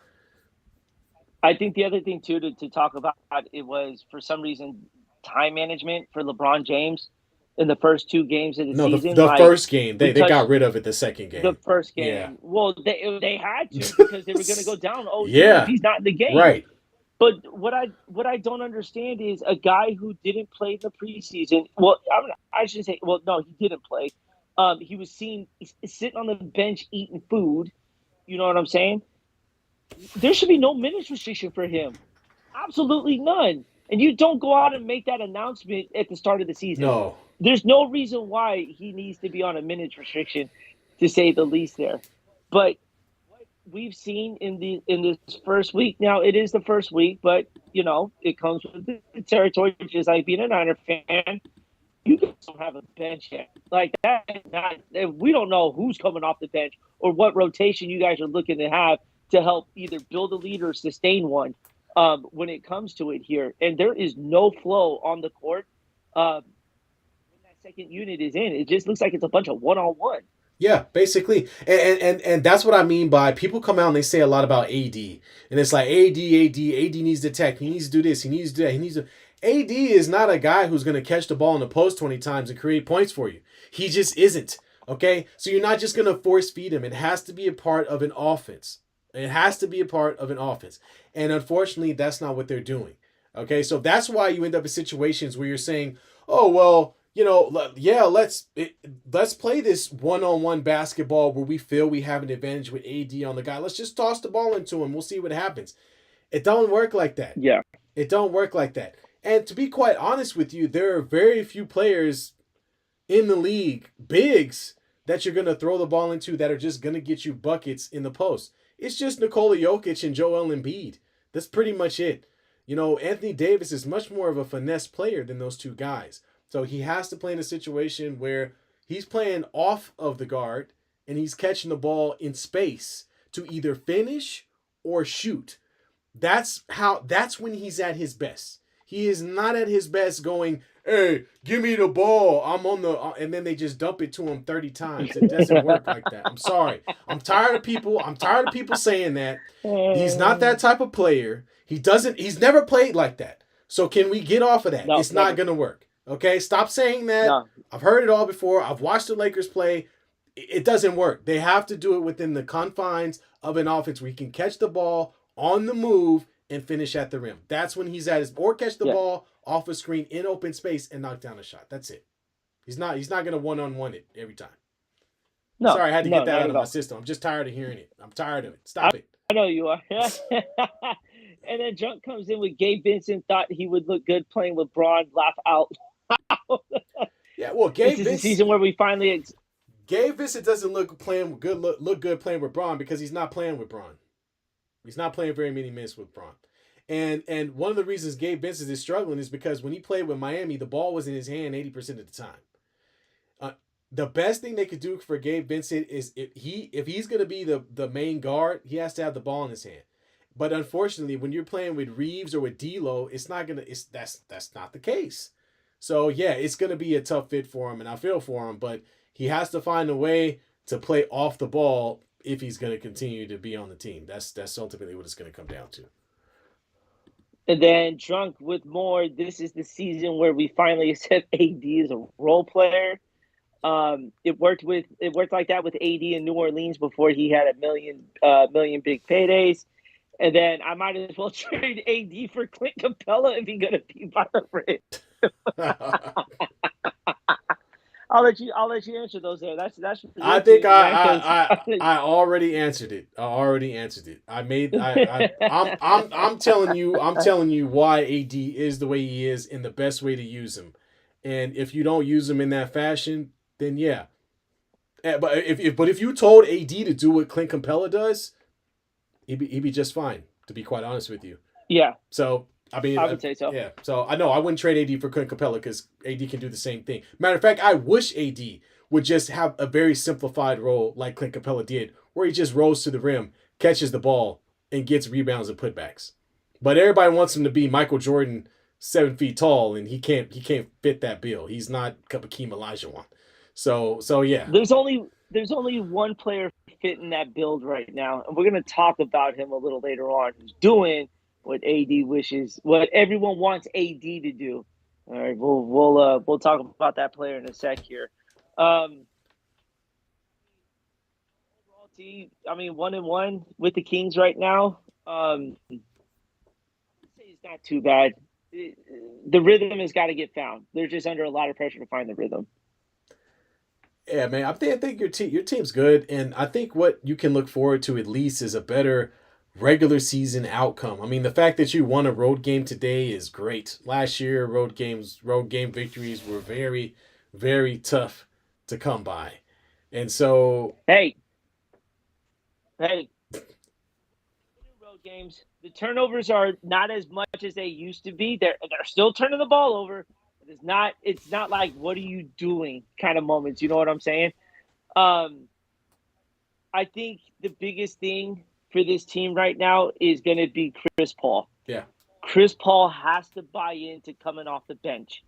I think the other thing, too, to talk about, it was, for some reason, time management for LeBron James in the first two games of the season. The first game. They got rid of it the second game. The first game. Yeah. Well, they had to, because they were going to go down 0-2 if he's not in the game. Right. But what I don't understand is a guy who didn't play in the preseason. Well, I should say, well, no, he didn't play. He was seen sitting on the bench eating food. You know what I'm saying? There should be no minutes restriction for him. Absolutely none. And you don't go out and make that announcement at the start of the season. No. There's no reason why he needs to be on a minutes restriction, to say the least there. But we've seen in this first week. Now, it is the first week, but it comes with the territory, just like being a Niner fan. You guys don't have a bench yet. Like that, we don't know who's coming off the bench or what rotation you guys are looking to have to help either build a lead or sustain one when it comes to it here. And there is no flow on the court when that second unit is in. It just looks like it's a bunch of one-on-one. Yeah, basically, and that's what I mean by people come out and they say a lot about AD, and it's like AD needs to attack, he needs to do this, he needs to do that, he needs to. AD is not a guy who's going to catch the ball in the post 20 times and create points for you. He just isn't. Okay, so you're not just going to force feed him. It has to be a part of an offense. It has to be a part of an offense, and unfortunately, that's not what they're doing. Okay, so that's why you end up in situations where you're saying, "Oh well." Yeah, let's play this one-on-one basketball where we feel we have an advantage with AD on the guy. Let's just toss the ball into him. We'll see what happens. It don't work like that. Yeah. It don't work like that. And to be quite honest with you, there are very few players in the league, bigs, that you're going to throw the ball into that are just going to get you buckets in the post. It's just Nikola Jokic and Joel Embiid. That's pretty much it. Anthony Davis is much more of a finesse player than those two guys. So he has to play in a situation where he's playing off of the guard and he's catching the ball in space to either finish or shoot. That's when he's at his best. He is not at his best going, "Hey, give me the ball. I'm on the," and then they just dump it to him 30 times. It doesn't work like that. I'm sorry. I'm tired of people saying that. He's not that type of player. He's never played like that. So can we get off of that? No, it's not going to work. Okay, stop saying that. No. I've heard it all before. I've watched the Lakers play. It doesn't work. They have to do it within the confines of an offense where he can catch the ball on the move and finish at the rim. That's when he's at his, or catch the ball off a screen in open space and knock down a shot. That's it. He's not going to one-on-one it every time. No. Sorry, I had to get that out of my system. I'm just tired of hearing it. I'm tired of it. Stop it. I know you are. And then Junk comes in with Gabe Vincent, thought he would look good playing with Braun, laugh out. Yeah, well, Gabe This is the season where we finally. Gabe Vincent doesn't look good playing with Braun because he's not playing with Braun. He's not playing very many minutes with Braun. And one of the reasons Gabe Vincent is struggling is because when he played with Miami, the ball was in his hand 80% of the time. The best thing they could do for Gabe Vincent is if he's going to be the main guard, he has to have the ball in his hand. But unfortunately, when you're playing with Reeves or with D'Lo, that's not the case. So yeah, it's going to be a tough fit for him, and I feel for him. But he has to find a way to play off the ball if he's going to continue to be on the team. That's ultimately what it's going to come down to. And then Drunk with more. This is the season where we finally accept AD as a role player. It worked like that with AD in New Orleans before he had a million big paydays. And then I might as well trade AD for Clint Capella if he's gonna be by the rim. I'll let you answer those there. That's I think I already answered it. I'm telling you why AD is the way he is and the best way to use him. And if you don't use him in that fashion, then yeah. But if you told AD to do what Clint Capella does, he'd be just fine, to be quite honest with you. Yeah. So I mean, I would say so. Yeah. So I know I wouldn't trade AD for Clint Capella because AD can do the same thing. Matter of fact, I wish AD would just have a very simplified role like Clint Capella did, where he just rolls to the rim, catches the ball, and gets rebounds and putbacks. But everybody wants him to be Michael Jordan, 7 feet tall, and he can't fit that bill. He's not Hakeem Olajuwon. So yeah. There's only one player fitting that build right now, and we're gonna talk about him a little later on. Who's doing what AD wishes, what everyone wants AD to do. All right, we'll talk about that player in a sec here. Overall team, I mean, 1-1 with the Kings right now. I'd say it's not too bad. The rhythm has got to get found. They're just under a lot of pressure to find the rhythm. Yeah, man. I think your team's good, and I think what you can look forward to at least is a better regular season outcome. I mean, the fact that you won a road game today is great. Last year, road game victories were very, very tough to come by, and so hey, road games. The turnovers are not as much as they used to be. They're still turning the ball over. It's not like, what are you doing kind of moments. You know what I'm saying? I think the biggest thing for this team right now is going to be Chris Paul. Yeah. Chris Paul has to buy into coming off the bench.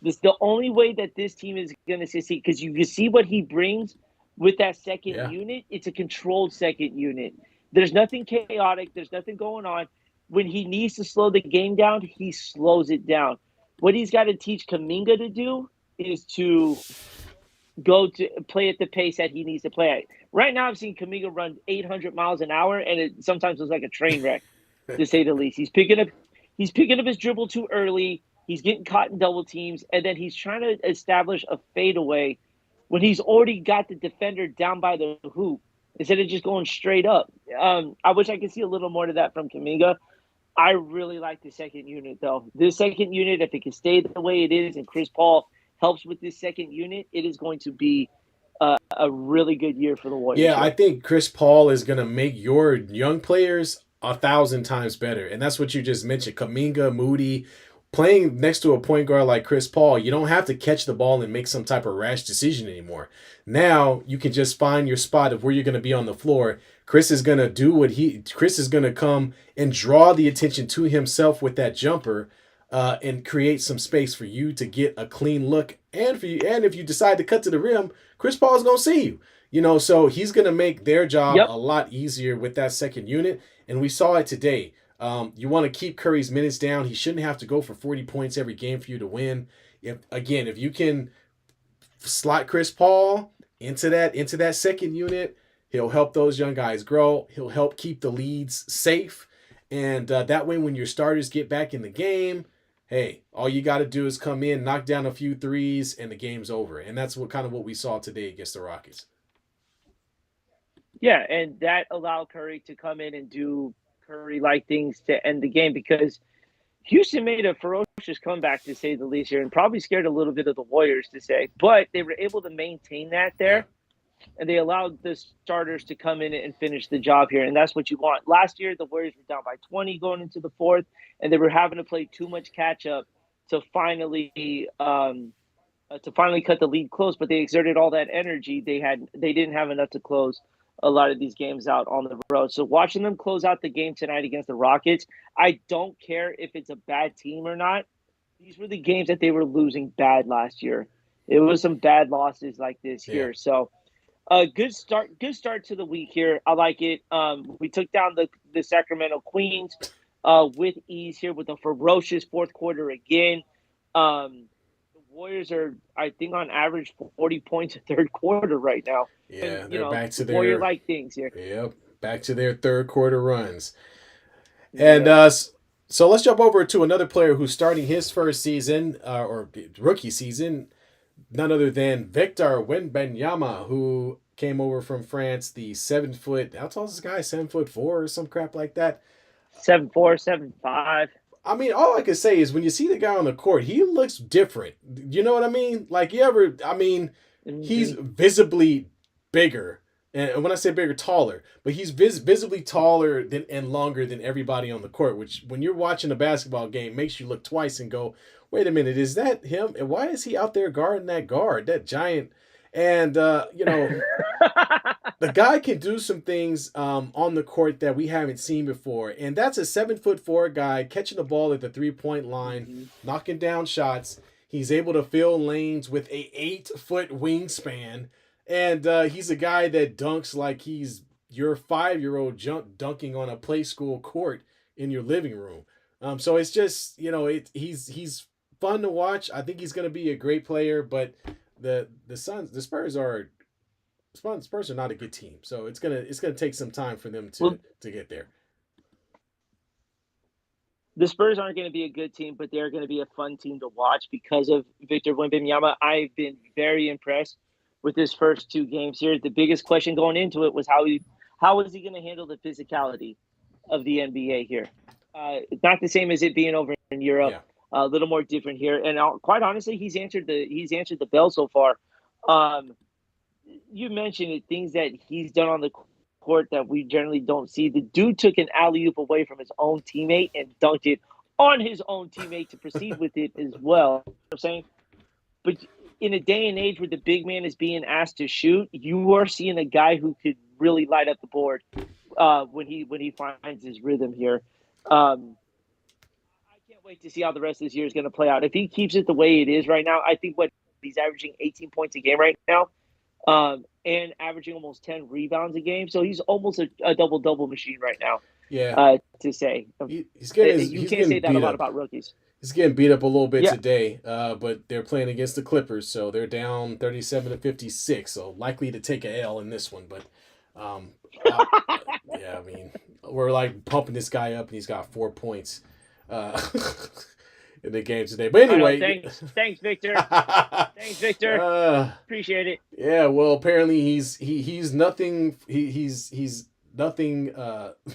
This the only way that this team is going to succeed, because you can see what he brings with that second Yeah. unit. It's a controlled second unit. There's nothing chaotic. There's nothing going on. When he needs to slow the game down, he slows it down. What he's got to teach Kuminga to do is to go to play at the pace that he needs to play at. Right now, I've seen Kuminga run 800 miles an hour, and it sometimes looks like a train wreck, to say the least. He's picking up his dribble too early. He's getting caught in double teams, and then he's trying to establish a fadeaway when he's already got the defender down by the hoop instead of just going straight up. I wish I could see a little more to that from Kuminga. I really like the second unit, though. This second unit, if it can stay the way it is, and Chris Paul helps with this second unit, it is going to be a really good year for the Warriors. Yeah, I think Chris Paul is going to make your young players 1,000 times better. And that's what you just mentioned. Kuminga, Moody, playing next to a point guard like Chris Paul, you don't have to catch the ball and make some type of rash decision anymore. Now you can just find your spot of where you're going to be on the floor. Chris is going to Chris is going to come and draw the attention to himself with that jumper. And create some space for you to get a clean look, and if you decide to cut to the rim, Chris Paul is gonna see you. So he's gonna make their job a lot easier with that second unit, and we saw it today. You want to keep Curry's minutes down. He shouldn't have to go for 40 points every game for you to win. If you can slot Chris Paul into that second unit, he'll help those young guys grow. He'll help keep the leads safe, and that way, when your starters get back in the game, hey, all you got to do is come in, knock down a few threes, and the game's over. And that's what we saw today against the Rockets. Yeah, and that allowed Curry to come in and do Curry-like things to end the game, because Houston made a ferocious comeback, to say the least here, and probably scared a little bit of the Warriors, to say. But they were able to maintain that there. Yeah. And they allowed the starters to come in and finish the job here. And that's what you want. Last year, the Warriors were down by 20 going into the fourth, and they were having to play too much catch-up to finally cut the lead close. But they exerted all that energy. They didn't have enough to close a lot of these games out on the road. So watching them close out the game tonight against the Rockets, I don't care if it's a bad team or not. These were the games that they were losing bad last year. It was some bad losses like this here. So good start to the week here. I like it. We took down the Sacramento Queens with ease here with a ferocious fourth quarter again. The Warriors are, I think, on average 40 points a third quarter right now. Yeah, and, they're back to their Warrior-like things here. Yep, back to their third quarter runs. And so let's jump over to another player who's starting his first season or rookie season. None other than Victor Wembanyama, who came over from France. The 7 foot, how tall is this guy? 7'4" or some crap like that. 7'4", 7'5". I mean, all I can say is when you see the guy on the court, he looks different. You know what I mean? He's visibly bigger. And when I say bigger, taller. But he's visibly taller and longer than everybody on the court, which when you're watching a basketball game makes you look twice and go, wait a minute, is that him? And why is he out there guarding that giant? And, the guy can do some things on the court that we haven't seen before. And that's a 7'4" guy catching the ball at the 3-point line, knocking down shots. He's able to fill lanes with a 8-foot wingspan. And he's a guy that dunks like he's your 5-year-old dunking on a play school court in your living room. So it's just, he's fun to watch. I think he's going to be a great player, but the Spurs are not a good team. So it's gonna take some time for them to get there. The Spurs aren't going to be a good team, but they're going to be a fun team to watch because of Victor Wembanyama. I've been very impressed with his first 2 games here. The biggest question going into it was how is he going to handle the physicality of the NBA here? It's not the same as it being over in Europe. Yeah. A little more different here, and quite honestly, he's answered the bell so far. You mentioned it, things that he's done on the court that we generally don't see. The dude took an alley-oop away from his own teammate and dunked it on his own teammate to proceed with it as well. You know what I'm saying? But in a day and age where the big man is being asked to shoot, you are seeing a guy who could really light up the board when he finds his rhythm here. I can't wait to see how the rest of this year is going to play out. If he keeps it the way it is right now, I think what he's averaging 18 points a game right now, and averaging almost 10 rebounds a game. So he's almost a double double machine right now. Yeah, To say you he's can't getting say that a beat lot up. about rookies. He's getting beat up a little bit Yeah. today, but they're playing against the Clippers, so they're down 37-56. So likely to take a L in this one. But um, uh, yeah, I mean, we're like pumping this guy up, and he's got 4 points uh, in the game today. But I know. anyway, Thanks, Victor. Thanks, Victor. Appreciate it. yeah. Well, apparently he's nothing. He's nothing.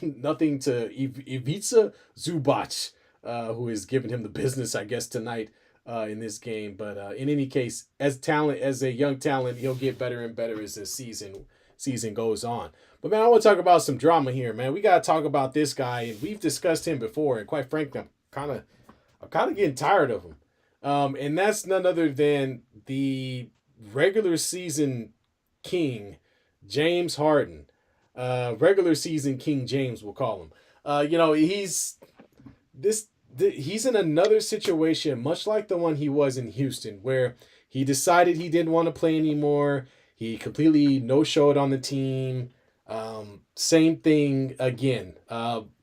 Nothing to Ivica Zubac, who is giving him the business, I guess, tonight in this game. But in any case, as a young talent, he'll get better and better as the season goes on. But man, I want to talk about some drama here, man. We got to talk about this guy, and we've discussed him before. And quite frankly, I'm kind of getting tired of him. And that's none other than the regular season king, James Harden. Regular season King James, we'll call him. He's in another situation, much like the one he was in Houston, where he decided he didn't want to play anymore. He completely no-showed on the team. Same thing again.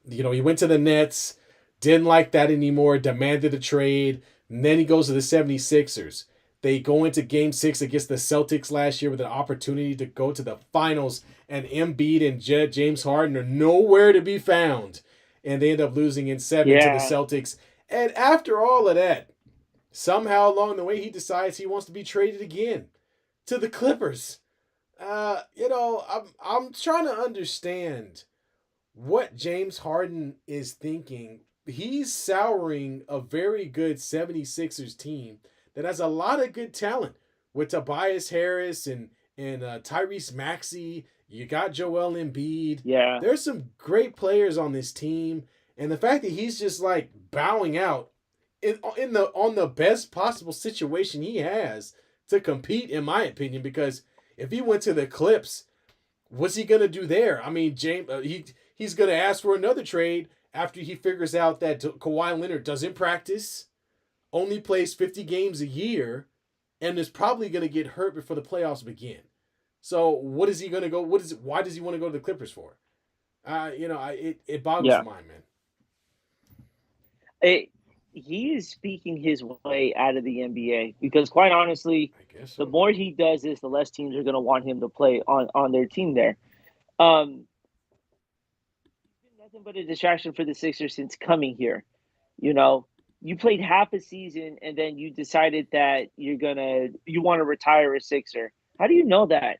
He went to the Nets, didn't like that anymore, demanded a trade, and then he goes to the 76ers. They go into game 6 against the Celtics last year with an opportunity to go to the finals, and Embiid and James Harden are nowhere to be found. And they end up losing in 7 to the Celtics. And after all of that, somehow along the way, he decides he wants to be traded again to the Clippers. I'm trying to understand what James Harden is thinking. He's souring a very good 76ers team that has a lot of good talent with Tobias Harris and Tyrese Maxey. You got Joel Embiid. Yeah. There's some great players on this team, and the fact that he's just like bowing out on the best possible situation he has to compete, in my opinion, because if he went to the Clips, what's he gonna do there? I mean, James, he's gonna ask for another trade after he figures out that Kawhi Leonard doesn't practice, only plays 50 games a year, and is probably gonna get hurt before the playoffs begin. So what is he gonna go? Why does he want to go to the Clippers for? It boggles the mind, man. He is speaking his way out of the NBA because, quite honestly, the more he does this, the less teams are going to want him to play on their team there. He's been nothing but a distraction for the Sixers since coming here. You played half a season and then you decided that you want to retire a Sixer. How do you know that?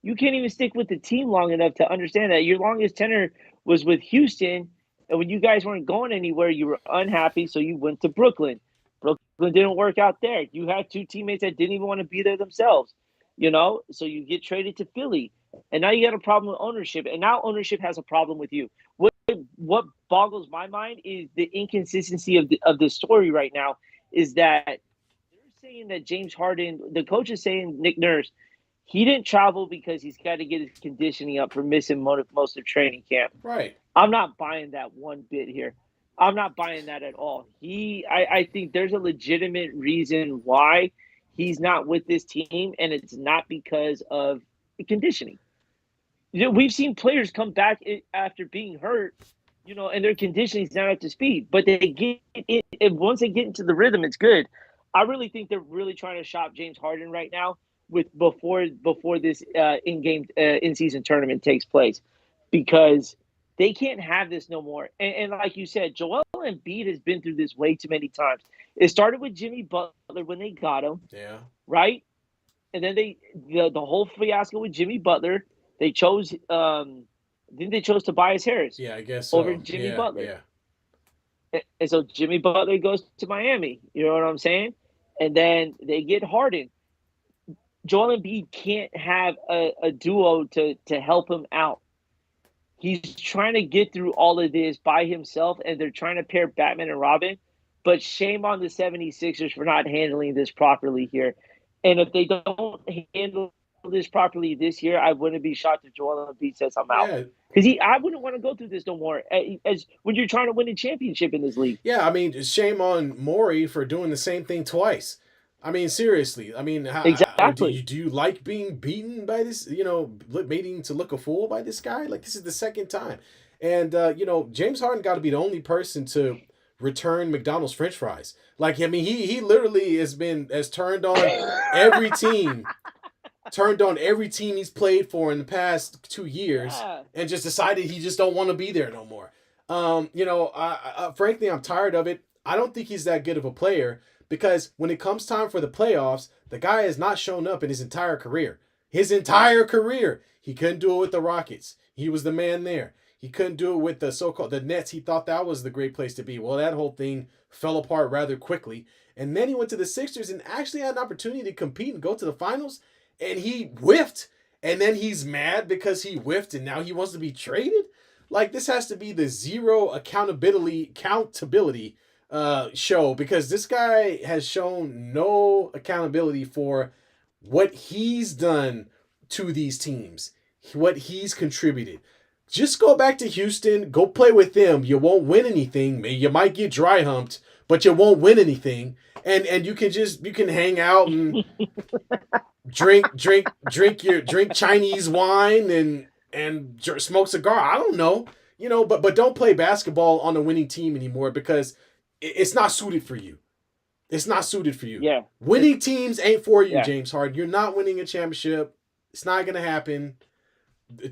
You can't even stick with the team long enough to understand that. Your longest tenure was with Houston. And when you guys weren't going anywhere, you were unhappy, so you went to Brooklyn. Brooklyn didn't work out there. You had 2 teammates that didn't even want to be there themselves, so you get traded to Philly. And now you got a problem with ownership, and now ownership has a problem with you. What boggles my mind is the inconsistency of the story right now is that they're saying that James Harden, the coach is saying, Nick Nurse, he didn't travel because he's got to get his conditioning up for missing most of training camp. Right. I'm not buying that one bit here. I'm not buying that at all. I think there's a legitimate reason why he's not with this team, and it's not because of conditioning. We've seen players come back after being hurt, and their conditioning is not up to speed. But they get it, and once they get into the rhythm, it's good. I really think they're really trying to shop James Harden right now before this in-season tournament takes place, because they can't have this no more. And like you said, Joel Embiid has been through this way too many times. It started with Jimmy Butler when they got him. Yeah. Right? And then the whole fiasco with Jimmy Butler, they chose Tobias Harris. Yeah, I guess so. Over Jimmy Butler. Yeah. And so Jimmy Butler goes to Miami. You know what I'm saying? And then they get Harden. Joel Embiid can't have a duo to help him out. He's trying to get through all of this by himself, and they're trying to pair Batman and Robin. But shame on the 76ers for not handling this properly here. And if they don't handle this properly this year, I wouldn't be shocked if Joel Embiid says I'm out. Yeah, Because I wouldn't want to go through this no more. As when you're trying to win a championship in this league. yeah. I mean, shame on Maury for doing the same thing twice. I mean, seriously. I mean, do Exactly. you like being beaten by this? Mating to look a fool by this guy. Like this is the second time, and James Harden got to be the only person to return McDonald's French fries. Like I mean, he literally has turned on every team he's played for in the past 2 years, Yeah. and just decided he just don't want to be there no more. Frankly, I'm tired of it. I don't think he's that good of a player because when it comes time for the playoffs, the guy has not shown up in his entire career. His entire career, he couldn't do it with the Rockets. He was the man there. He couldn't do it with the Nets. He thought that was the great place to be. Well, that whole thing fell apart rather quickly. And then he went to the Sixers and actually had an opportunity to compete and go to the finals, and he whiffed. And then he's mad because he whiffed and now he wants to be traded. Like this has to be the zero accountability show because this guy has shown no accountability for what he's done to these teams, what he's contributed. Just go back to Houston, go play with them. You won't win anything. You might get dry humped, but you won't win anything. And you can hang out and drink Chinese wine and smoke cigar. I don't know, but don't play basketball on a winning team anymore because it's not suited for you. It's not suited for you. Yeah. Winning teams ain't for you, Yeah. James Harden. You're not winning a championship. It's not gonna happen.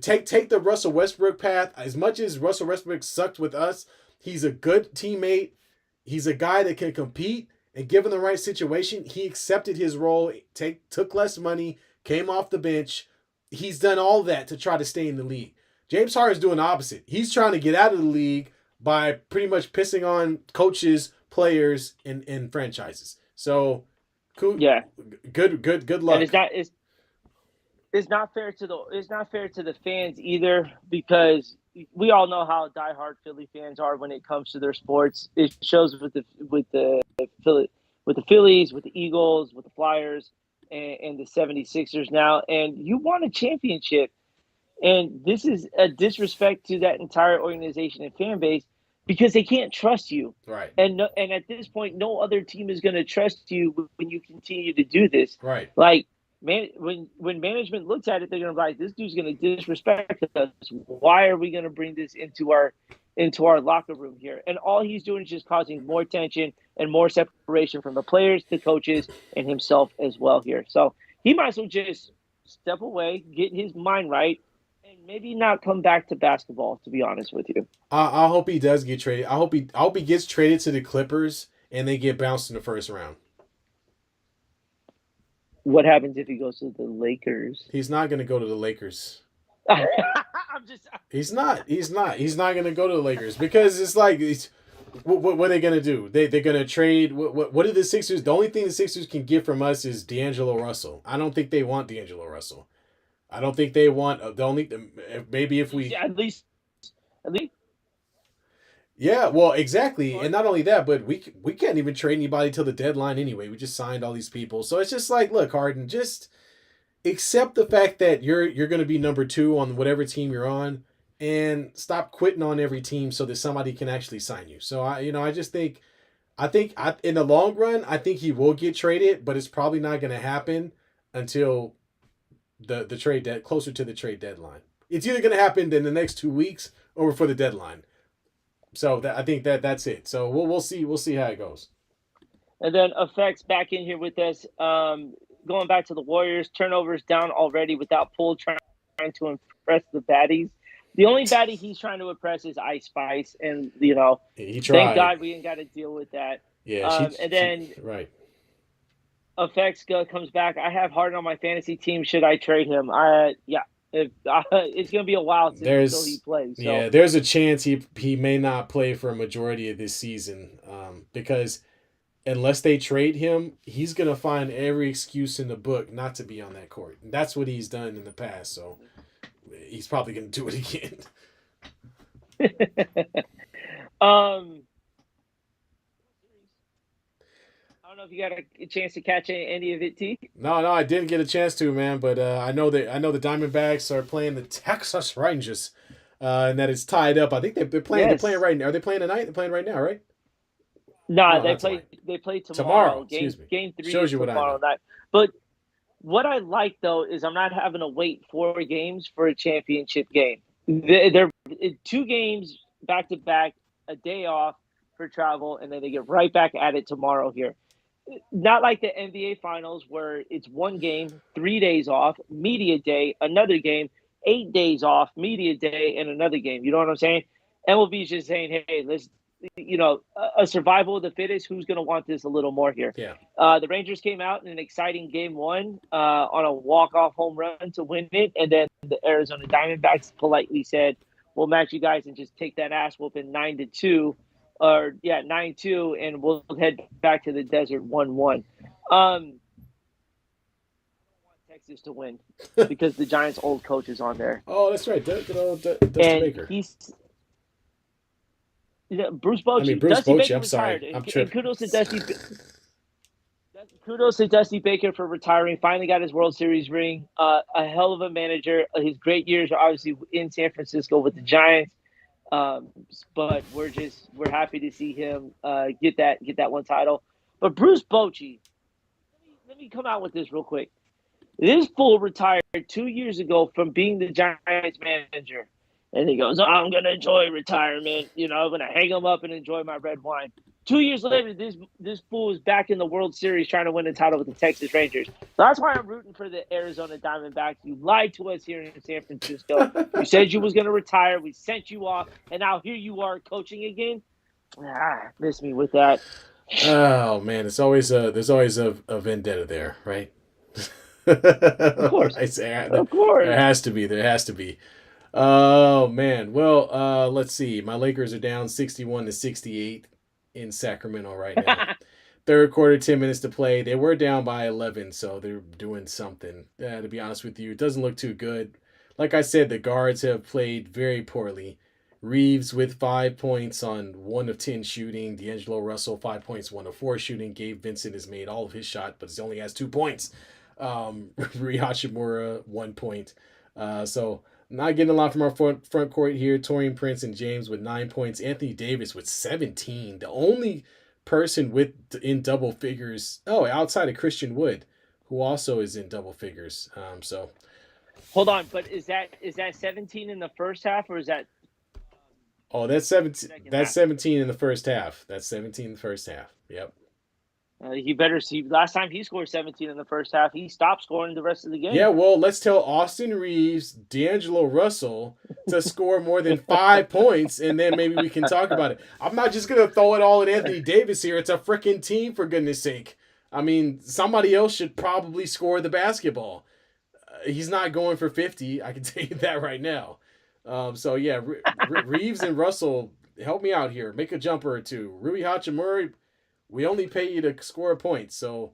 Take the Russell Westbrook path. As much as Russell Westbrook sucked with us, he's a good teammate. He's a guy that can compete. And given the right situation, he accepted his role, took less money, came off the bench. He's done all that to try to stay in the league. James Harden's doing the opposite. He's trying to get out of the league by pretty much pissing on coaches, players, and franchises. So, cool. Yeah. Good luck. And it's not fair to the fans either because we all know how diehard Philly fans are when it comes to their sports. It shows with the Phillies, with the Eagles, with the Flyers, and the 76ers now. And you won a championship. And this is a disrespect to that entire organization and fan base because they can't trust you. Right. And at this point, no other team is going to trust you when you continue to do this. Right. Like, man, when management looks at it, they're going to be like, this dude's going to disrespect us. Why are we going to bring this into our locker room here? And all he's doing is just causing more tension and more separation from the players, the coaches, and himself as well here. So he might as well just step away, get his mind right, and maybe not come back to basketball, to be honest with you. I hope he does get traded. I hope he gets traded to the Clippers and they get bounced in the first round. What happens if he goes to the Lakers? He's not going to go to the Lakers. I'm just. He's not going to go to the Lakers because it's like, what are they going to do? They're going to trade. What are the Sixers? The only thing the Sixers can get from us is D'Angelo Russell. I don't think they want D'Angelo Russell. I don't think they want maybe if we at least. Yeah, well, exactly, and not only that, but we can't even trade anybody till the deadline anyway. We just signed all these people, so it's just like, look, Harden, just accept the fact that you're going to be number 2 on whatever team you're on, and stop quitting on every team so that somebody can actually sign you. So I just think, in the long run, I think he will get traded, but it's probably not going to happen until the trade closer to the trade deadline. It's either going to happen in the next 2 weeks or before the deadline. So I think that's it. So we'll see how it goes. And then Effects back in here with us. Going back to the Warriors, turnovers down already without Poole trying to impress the baddies. The only baddie he's trying to impress is Ice Spice, and he tried. Thank God we ain't got to deal with that. Yeah, right. Effects comes back. I have Harden on my fantasy team. Should I trade him? It's going to be a while until he plays. So. Yeah, there's a chance he may not play for a majority of this season because unless they trade him, he's going to find every excuse in the book not to be on that court. And that's what he's done in the past, so he's probably going to do it again. I don't know if if you got a chance to catch any of it, T. No, I didn't get a chance to, man. But I know the Diamondbacks are playing the Texas Rangers, and that it's tied up. I think they're playing. They're playing Yes. right now. Are they playing tonight? They're playing right now, right? No, No, they not play. tonight. They play Tomorrow. tomorrow. Excuse me. Game three Shows is you what I tomorrow know. night. But what I like though is I'm not having to wait 4 games for a championship game. They're 2 games back to back, a day off for travel, and then they get right back at it tomorrow here. Not like the NBA Finals where it's 1 game, 3 days off, media day, another game, 8 days off, media day, and another game. You know what I'm saying? MLB is just saying, hey, let's, a survival of the fittest. Who's going to want this a little more here? Yeah. The Rangers came out in an exciting game 1 on a walk-off home run to win it, and then the Arizona Diamondbacks politely said, "We'll match you guys and just take that ass whooping 9-2." Or 9-2, and we'll head back to the desert 1-1. I don't want Texas to win because the Giants' old coach is on there. Oh, that's right. Good old Dusty And Baker. Bruce I mean, Bochy. Bruce Dusty Bochy. Baker I'm sorry. retired, I'm and tripping. kudos to Dusty Baker for retiring. Finally got his World Series ring. A hell of a manager. His great years are obviously in San Francisco with the Giants. But we're happy to see him get that one title. But Bruce Bochy, let me come out with this real quick. This fool retired 2 years ago from being the Giants manager, and he goes, "I'm gonna enjoy retirement. I'm gonna hang him up and enjoy my red wine." 2 years later, this fool is back in the World Series trying to win the title with the Texas Rangers. So that's why I'm rooting for the Arizona Diamondbacks. You lied to us here in San Francisco. You said you was going to retire. We sent you off, and now here you are coaching again. Miss me with that. Oh man, there's always a vendetta there, right? Of course. Of course. There has to be. There has to be. Oh man. Well, let's see. My Lakers are down 61-68 in Sacramento right now. Third quarter, 10 minutes to play. They were down by 11, so they're doing something. To be honest with you, it doesn't look too good. Like I said, the guards have played very poorly. Reeves with 5 points on 1 of 10 shooting. D'Angelo Russell 5 points, 1 of 4 shooting. Gabe Vincent has made all of his shot, but he only has 2 points. Rui Hachimura 1 point. So not getting a lot from our front court here. Torian Prince and James with 9 points. Anthony Davis with 17. The only person in double figures. Oh, outside of Christian Wood, who also is in double figures. So hold on, but is that 17 in the first half, or is that? Oh, that's 17. That's 17 in the first half. That's 17 in the first half. Yep. He better see. Last time he scored 17 in the first half, he stopped scoring the rest of the game. Yeah, well, let's tell Austin Reeves, D'Angelo Russell to score more than 5 points, and then maybe we can talk about it. I'm not just going to throw it all at Anthony Davis here. It's a freaking team, for goodness sake. I mean, somebody else should probably score the basketball. He's not going for 50. I can tell you that right now. So, yeah, Reeves and Russell, help me out here. Make a jumper or two. Rui Hachimura, we only pay you to score a point, so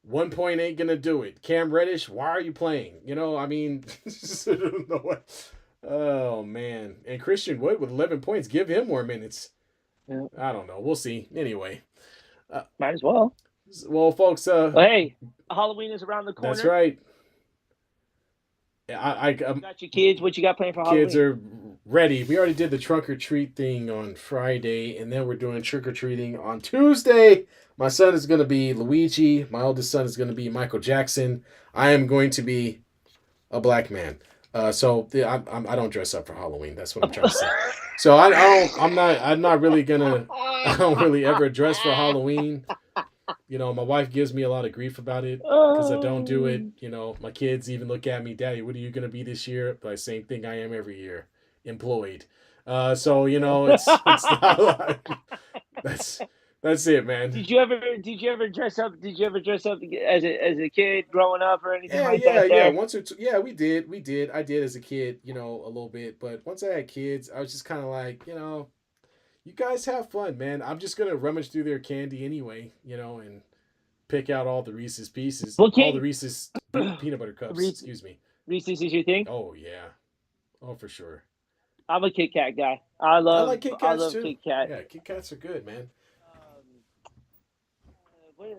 1 point ain't going to do it. Cam Reddish, why are you playing? I mean, I don't know what. Oh, man. And Christian Wood with 11 points. Give him more minutes. Yeah. I don't know. We'll see. Anyway. Might as well. Well, folks. Hey, Halloween is around the corner. That's right. You got your kids. What you got planned for Halloween? Kids are ready. We already did the trunk or treat thing on Friday, and then we're doing trick or treating on Tuesday. My son is going to be Luigi. My oldest son is going to be Michael Jackson. I am going to be a black man. I don't dress up for Halloween. That's what I'm trying to say. So I'm not really gonna. I don't really ever dress for Halloween. My wife gives me a lot of grief about it because I don't do it. My kids even look at me, "Daddy, what are you going to be this year?" But same thing I am every year, employed. It's not that's it, man. Did you ever dress up? Did you ever dress up as a kid growing up or anything like that? Yeah, once or two. Yeah, we did. I did as a kid, a little bit. But once I had kids, I was just kind of like, you guys have fun, man. I'm just gonna rummage through their candy anyway, and pick out all the Reese's Pieces, all the Reese's peanut butter cups. Excuse me. Reese's is your thing? Oh yeah, oh for sure. I'm a Kit Kat guy. I like Kit Kats too. Kit Kat. Yeah, Kit Kats are good, man.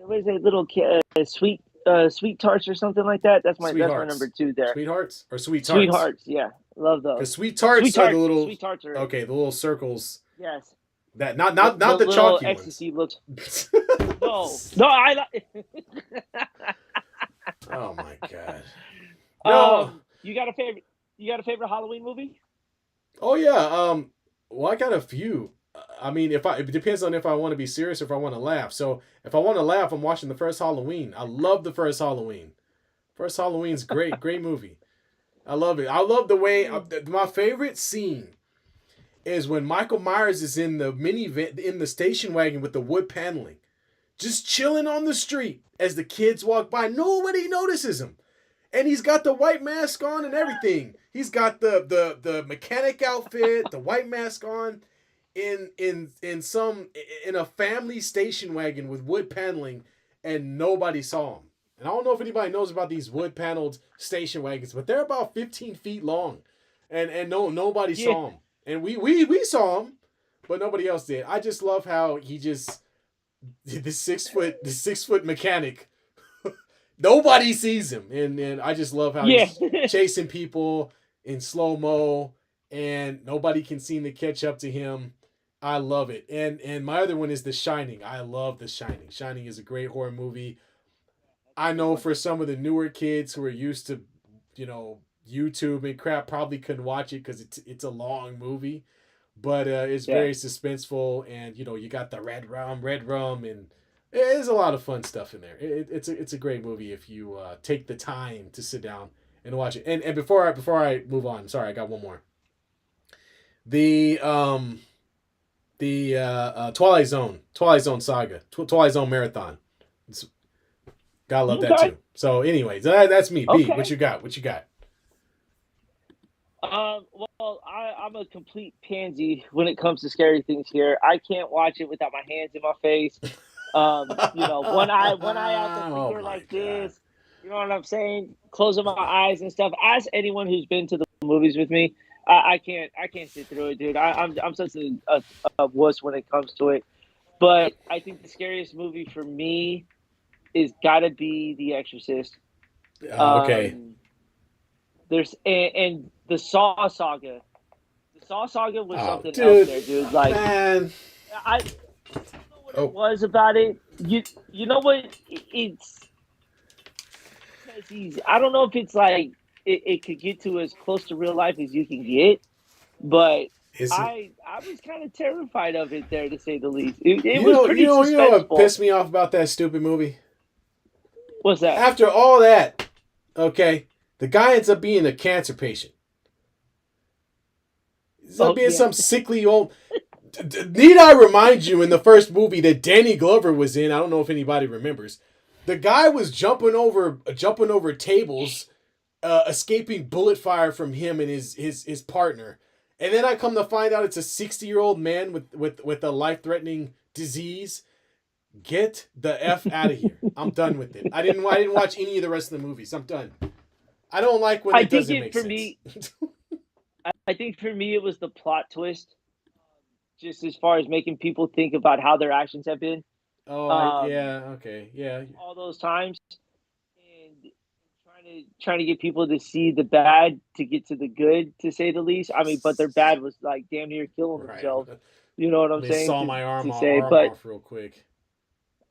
what is it? Little sweet tarts or something like that. That's my number Sweethearts, two there. sweethearts, or sweet tarts? Sweethearts, yeah, love those. Because sweet Sweet tarts are the tarts, little, sweet tarts are okay, the little circles yes. that not The, not the not the little chalky ones. ecstasy looks. No, no, I like. Oh my god. No. You got a favorite? You got a favorite Halloween movie? Oh yeah. Well, I got a few. I mean, if I it depends on if I want to be serious or if I want to laugh. So if I want to laugh, I'm watching the first Halloween. I love the first Halloween. First Halloween's great, great movie. I love it. I love the way my favorite scene is when Michael Myers is in the minivan in the station wagon with the wood paneling, just chilling on the street as the kids walk by. Nobody notices him. And he's got the white mask on and everything. He's got the mechanic outfit, the white mask on, in a family station wagon with wood paneling, and nobody saw him. And I don't know if anybody knows about these wood paneled station wagons, but they're about 15 feet long, and nobody Yeah, saw him. And we saw him, but nobody else did. I just love how he just the 6 foot mechanic. Nobody sees him, and I just love how yeah. he's chasing people in slow mo, and nobody can seem to catch up to him. I love it. And my other one is The Shining. I love The Shining. Shining is a great horror movie. That's a I good know one. for some of the newer kids who are used to, YouTube and crap, probably couldn't watch it because it's a long movie, but it's Yeah. very suspenseful, and you got the red rum, and there's a lot of fun stuff in there. It's a great movie if you take the time to sit down and watch it. And before I move on, sorry, I got one more. The Twilight Zone saga, Twilight Zone marathon. It's, gotta love that Okay. too. So, anyways, that's me. B, what Okay. you got? What you got? Well, I'm a complete pansy when it comes to scary things here. I can't watch it without my hands in my face. One eye out the Oh finger my like god. this. You know what I'm saying? Closing my eyes and stuff. Ask anyone who's been to the movies with me. I can't sit through it, dude. I'm such a wuss when it comes to it. But I think the scariest movie for me is gotta be The Exorcist. Okay. Um, and the Saw saga. The Saw saga was Oh, something else dude, there, dude. Like man. I don't know what it Oh, was about it. You know what? It's because he's. I don't know if it's like it could get to as close to real life as you can get, but is it? I was kind of terrified of it there to say the least. It You was know, you pretty know, you know what suspenseful. pissed me off about that stupid movie? What's that? After all that, okay, the guy ends up being a cancer patient. Ends up Oh being yeah. some sickly old. Need I remind you in the first movie that Danny Glover was in? I don't know if anybody remembers. The guy was jumping over tables, escaping bullet fire from him and his partner. And then I come to find out it's a 60-year-old man with a life-threatening disease. Get the F out of here. I'm done with it. I didn't watch any of the rest of the movies. I'm done. I don't like when I it think doesn't it make for sense. me. I think for me it was the plot twist, just as far as making people think about how their actions have been. Oh, Um, yeah, okay, yeah. all those times, and trying to get people to see the bad to get to the good, to say the least. I mean, but their bad was like damn near killing Right. themselves. You know what I'm They saying saw to my to say, arm but off real quick.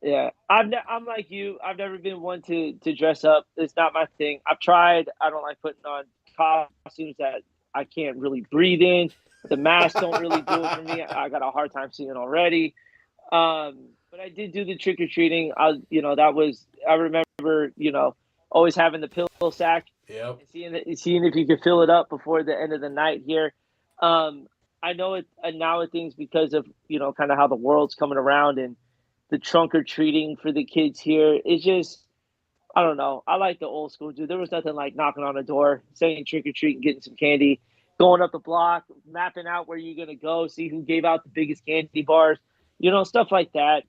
yeah, I'm like you. I've never been one to dress up. It's not my thing. I've tried. I don't like putting on costumes that I can't really breathe in. The masks don't really do it for me. I got a hard time seeing already. But I did do the trick or treating. That was. I remember, always having the pillow sack Yep. and seeing if you could fill it up before the end of the night here. Um, I know it now with things because of kind of how the world's coming around and the trunk or treating for the kids here. It's just I don't know. I like the old school, dude. There was nothing like knocking on a door, saying trick or treat, and getting some candy, going up the block, mapping out where you're gonna go, see who gave out the biggest candy bars, stuff like that.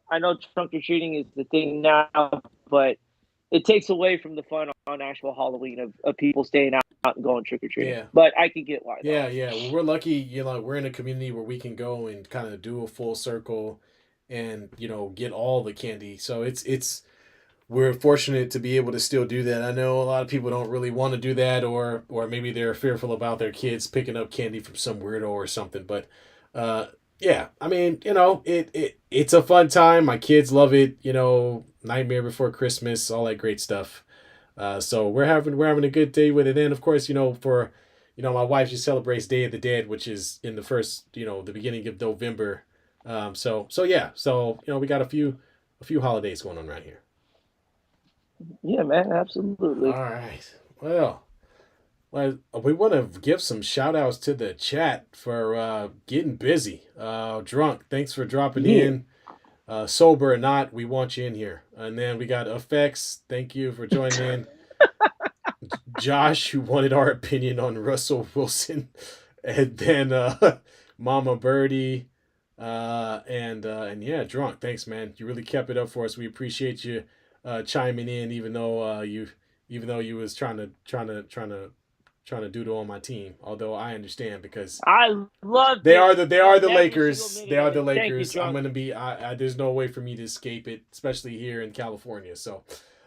I know trunk or treating is the thing now, but it takes away from the fun on actual Halloween of people staying out and going trick or treating. Yeah. But I can get why though. Yeah, yeah. Well, we're lucky, we're in a community where we can go and kind of do a full circle and get all the candy. So we're fortunate to be able to still do that. I know a lot of people don't really want to do that, or maybe they're fearful about their kids picking up candy from some weirdo or something. But uh, yeah, I mean, it's a fun time. My kids love it. Nightmare Before Christmas, all that great stuff. So we're having a good day with it. And of course, for my wife, she celebrates Day of the Dead, which is in the first, the beginning of November. So yeah, so we got a few holidays going on right here. Yeah, man, absolutely. All right. Well, we want to give some shout outs to the chat for getting busy. Drunk, thanks for dropping Yeah. in. Sober or not, we want you in here. And then we got Effects. Thank you for joining in. Josh, who wanted our opinion on Russell Wilson. And then Mama Birdie. And yeah, Drunk. Thanks, man. You really kept it up for us. We appreciate you chiming in, even though you was trying to doodle on my team. Although I understand because I loved they are it. the they are Loved the every single Lakers. They minute are of the it. Thank you, Lakers. I'm drunk. gonna be. There's no way for me to escape it, especially here in California. So,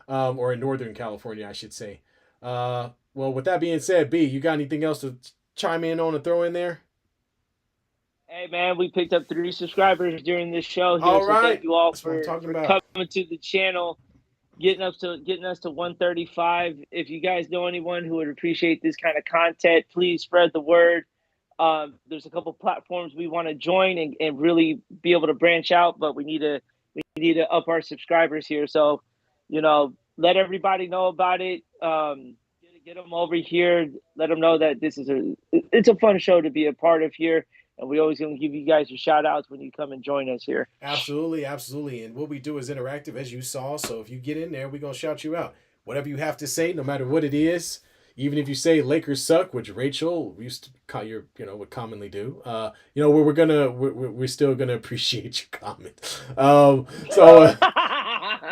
or in Northern California, I should say. Well, with that being said, B, you got anything else to chime in on and throw in there? Hey, man, we picked up 3 subscribers during this show here, All so thank right, you all that's what I'm for talking about. coming to the channel, getting us to 135. If you guys know anyone who would appreciate this kind of content, please spread the word. There's a couple platforms we want to join and really be able to branch out, but we need to up our subscribers here. So, let everybody know about it. Get them over here. Let them know that it's a fun show to be a part of here, and we always gonna give you guys your shout outs when you come and join us here. Absolutely, absolutely. And what we do is interactive, as you saw. So if you get in there, we're gonna shout you out. Whatever you have to say, no matter what it is. Even if you say Lakers suck, which Rachel used to would commonly do. We're still gonna appreciate your comment.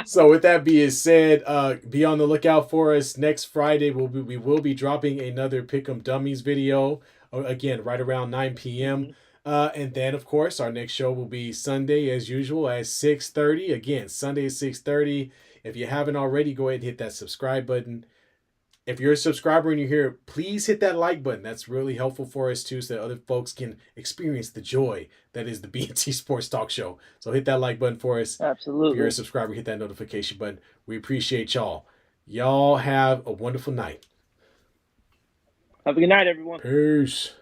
So with that being said, be on the lookout for us next Friday. We will be dropping another Pick'em Dummies video again right around 9 p.m. Mhm. And then, of course, our next show will be Sunday as usual at 6:30. Again, Sunday at 6:30. If you haven't already, go ahead and hit that subscribe button. If you're a subscriber and you're here, please hit that like button. That's really helpful for us too, so that other folks can experience the joy that is the B&T Sports Talk Show. So hit that like button for us. If you're a Absolutely. subscriber, hit that notification button. We appreciate y'all. Y'all have a wonderful night. Have a good night, everyone. Peace.